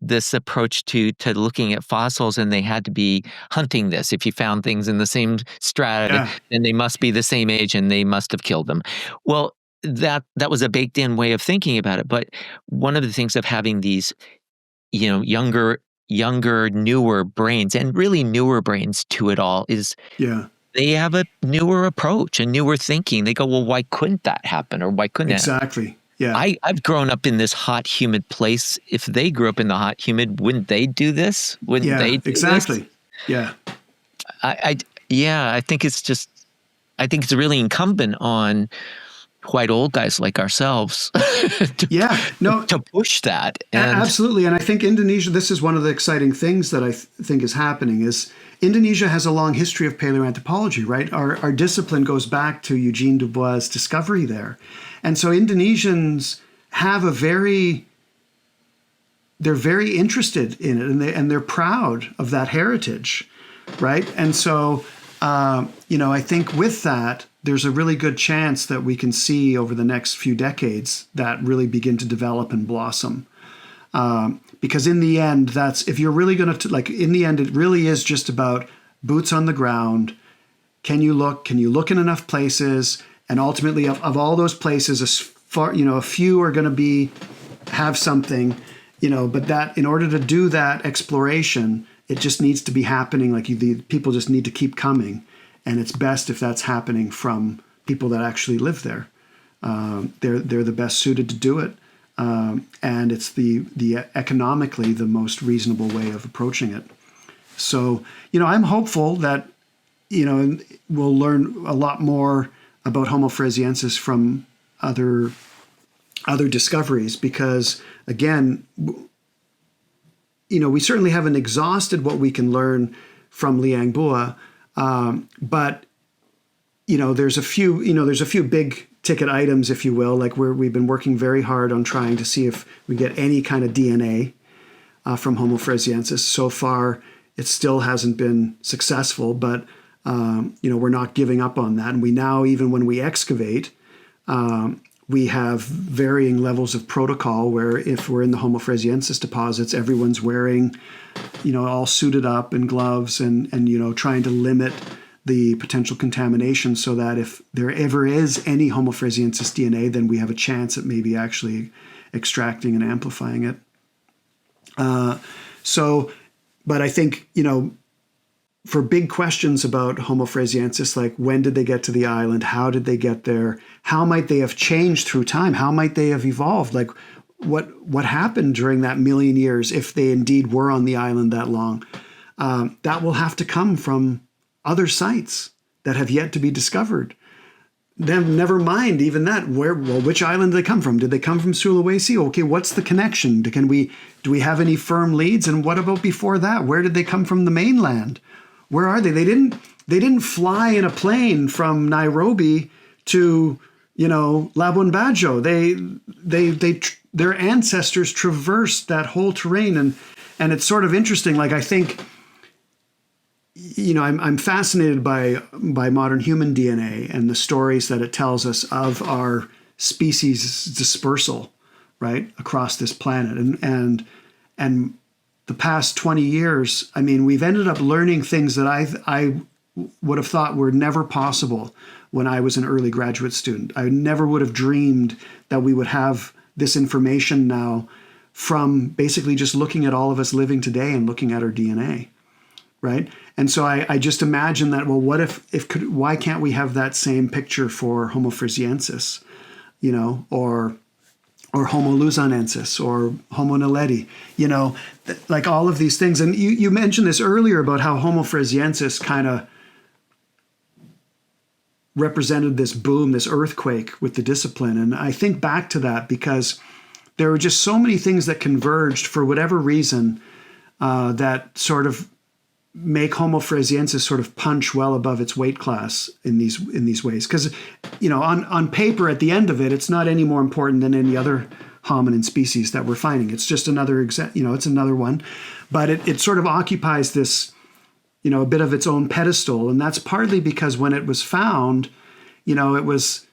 this approach to looking at fossils, and they had to be hunting this. If you found things in the same strata, then they must be the same age and they must have killed them. Well, that was a baked in way of thinking about it. But one of the things of having these younger, newer brains, and really newer brains to it all, is they have a newer approach, a newer thinking. They go, well, why couldn't that happen? Or why couldn't exactly? Yeah. I've grown up in this hot, humid place. If they grew up in the hot, humid, wouldn't they do this? Wouldn't they do exactly. This? Yeah. I think it's really incumbent on white old guys like ourselves to push that. Absolutely. And I think Indonesia, this is one of the exciting things that I think is happening, is Indonesia has a long history of paleoanthropology, right? Our discipline goes back to Eugene Dubois' discovery there. And so Indonesians have they're very interested in it, and they're proud of that heritage, right? And so, I think with that, there's a really good chance that we can see over the next few decades that really begin to develop and blossom. Because in the end, if you're really going to, in the end, it really is just about boots on the ground. Can you look in enough places? And ultimately, of all those places, a few are going to have something, but that in order to do that exploration, it just needs to be happening. The people just need to keep coming. And it's best if that's happening from people that actually live there. They're the best suited to do it. And it's the economically the most reasonable way of approaching it. So, I'm hopeful that, we'll learn a lot more about Homo floresiensis from other discoveries, because again, we certainly haven't exhausted what we can learn from Liang Bua, but there's a few big ticket items, if you will, we've been working very hard on trying to see if we get any kind of DNA from Homo floresiensis. So far, it still hasn't been successful, but we're not giving up on that. And we now, even when we excavate, we have varying levels of protocol where if we're in the Homo floresiensis deposits, everyone's wearing, all suited up in gloves and trying to limit the potential contamination, so that if there ever is any Homo floresiensis DNA, then we have a chance at maybe actually extracting and amplifying it. But I think, for big questions about Homo floresiensis, like when did they get to the island? How did they get there? How might they have changed through time? How might they have evolved? What happened during that million years, if they indeed were on the island that long? That will have to come from other sites that have yet to be discovered. Then never mind even that. Which island did they come from? Did they come from Sulawesi? Okay, what's the connection? Do we have any firm leads? And what about before that? Where did they come from the mainland? Where are they? They didn't fly in a plane from Nairobi to, Labuan Bajo. Their ancestors traversed that whole terrain, and it's sort of interesting. I think, I'm fascinated by modern human DNA and the stories that it tells us of our species dispersal, right, across this planet, and the past 20 years, we've ended up learning things that I would have thought were never possible when I was an early graduate student. I never would have dreamed that we would have this information now from basically just looking at all of us living today and looking at our DNA, right? And so I just imagine that, well, what why can't we have that same picture for Homo floresiensis, or Homo luzonensis or Homo naledi, all of these things. And you mentioned this earlier about how Homo floresiensis kind of represented this boom, this earthquake with the discipline. And I think back to that because there were just so many things that converged for whatever reason that sort of make Homo floresiensis sort of punch well above its weight class in these ways. Because, on paper, at the end of it, it's not any more important than any other hominin species that we're finding. It's just another it's another one, but it sort of occupies this, a bit of its own pedestal. And that's partly because when it was found, it was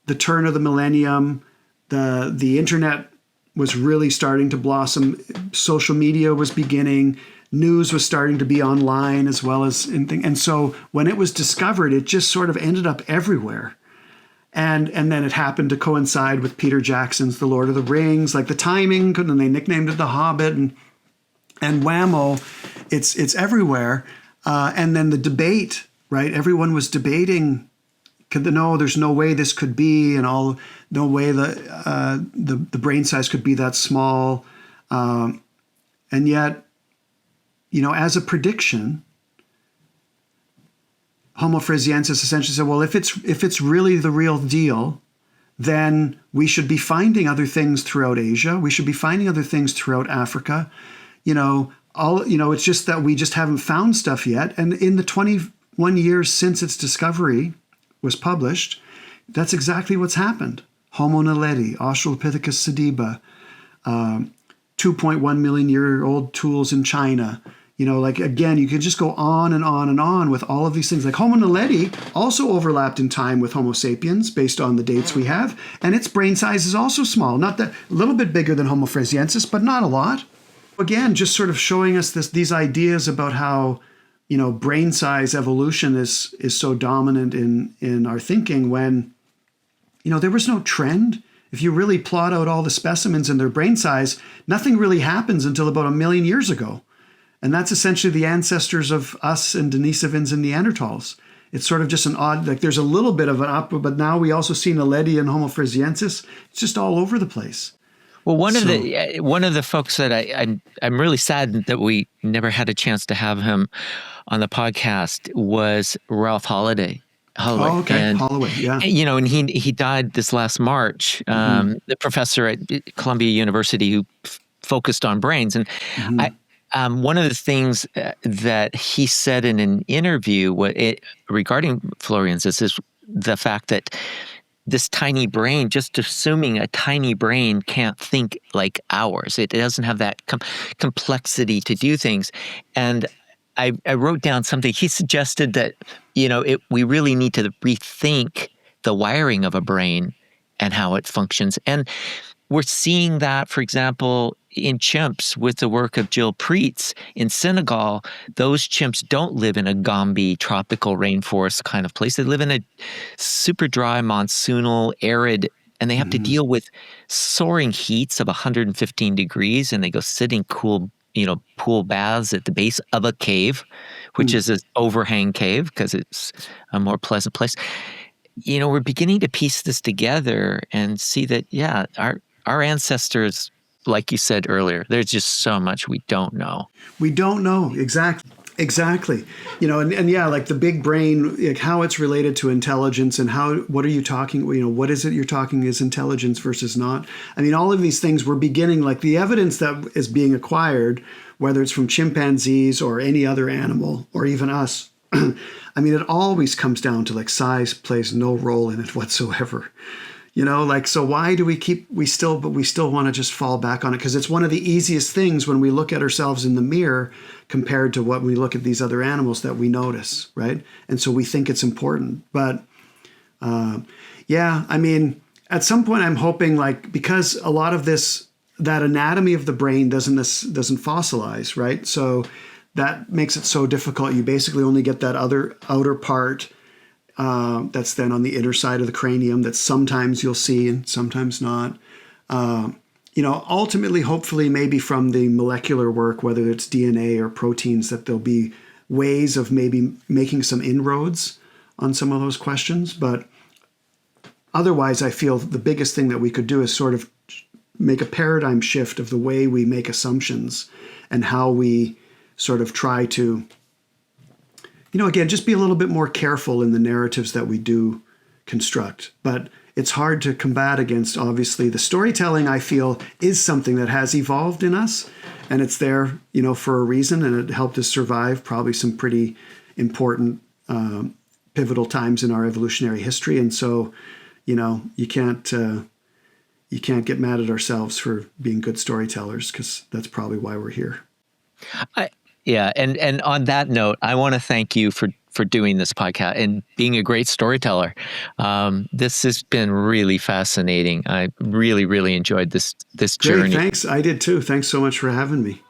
the turn of the millennium, the internet was really starting to blossom, social media was beginning, news was starting to be online as well as and so when it was discovered, it just sort of ended up everywhere. And then it happened to coincide with Peter Jackson's The Lord of the Rings, like the timing, and they nicknamed it The Hobbit, and whammo, it's everywhere. And then the debate, right? Everyone was debating, there's no way this could be, and no way the brain size could be that small. And yet, as a prediction, Homo floresiensis essentially said, well, if it's really the real deal, then we should be finding other things throughout Asia. We should be finding other things throughout Africa. It's just that we just haven't found stuff yet. And in the 21 years since its discovery was published, that's exactly what's happened. Homo naledi, Australopithecus sediba, 2.1 million year old tools in China. Again, you could just go on and on and on with all of these things. Like Homo naledi also overlapped in time with Homo sapiens based on the dates we have. And its brain size is also small, not that, a little bit bigger than Homo floresiensis, but not a lot. Again, just sort of showing us these ideas about how, brain size evolution is so dominant in our thinking when, there was no trend. If you really plot out all the specimens and their brain size, nothing really happens until about 1 million years ago. And that's essentially the ancestors of us and Denisovans and Neanderthals. It's sort of just an odd, there's a little bit of an up, but now we also see Naledi and Homo floresiensis. It's just all over the place. Well, one of the folks that I'm really sad that we never had a chance to have him on the podcast was Ralph Holloway. Oh, okay. And, Holloway, yeah. And he died this last March. The professor at Columbia University who focused on brains. And one of the things that he said in an interview regarding floresiensis is the fact that this tiny brain, just assuming a tiny brain can't think like ours. It doesn't have that complexity to do things. And I wrote down something. He suggested that, we really need to rethink the wiring of a brain and how it functions. And we're seeing that, for example, in chimps with the work of Jill Preetz in Senegal. Those chimps don't live in a Gombe tropical rainforest kind of place. They live in a super dry, monsoonal, arid, and they have to deal with soaring heats of 115 degrees, and they go sit in cool, pool baths at the base of a cave, which is an overhang cave because it's a more pleasant place. We're beginning to piece this together and see that, yeah, our ancestors, like you said earlier, there's just so much we don't know. We don't know. Exactly. And yeah, like the big brain, like how it's related to intelligence and what are you talking, what is it you're talking is intelligence versus not? I mean, all of these things we're beginning, like the evidence that is being acquired, whether it's from chimpanzees or any other animal or even us, I mean, it always comes down to size plays no role in it whatsoever. So why do we still want to just fall back on it? Because it's one of the easiest things when we look at ourselves in the mirror compared to what we look at these other animals that we notice, right? And so we think it's important. But I mean, at some point I'm hoping because a lot of that anatomy of the brain doesn't fossilize, right? So that makes it so difficult. You basically only get that outer part that's then on the inner side of the cranium that sometimes you'll see and sometimes not. Ultimately, hopefully, maybe from the molecular work, whether it's DNA or proteins, that there'll be ways of maybe making some inroads on some of those questions. But otherwise, I feel the biggest thing that we could do is sort of make a paradigm shift of the way we make assumptions and how we sort of try to again, just be a little bit more careful in the narratives that we do construct. But it's hard to combat against, obviously. The storytelling, I feel, is something that has evolved in us. And it's there, for a reason. And it helped us survive probably some pretty important, pivotal times in our evolutionary history. And so, you can't, you can't get mad at ourselves for being good storytellers, because that's probably why we're here. Yeah. And on that note, I want to thank you for doing this podcast and being a great storyteller. This has been really fascinating. I really, really enjoyed this Great, journey. thanks. I did too. Thanks so much for having me.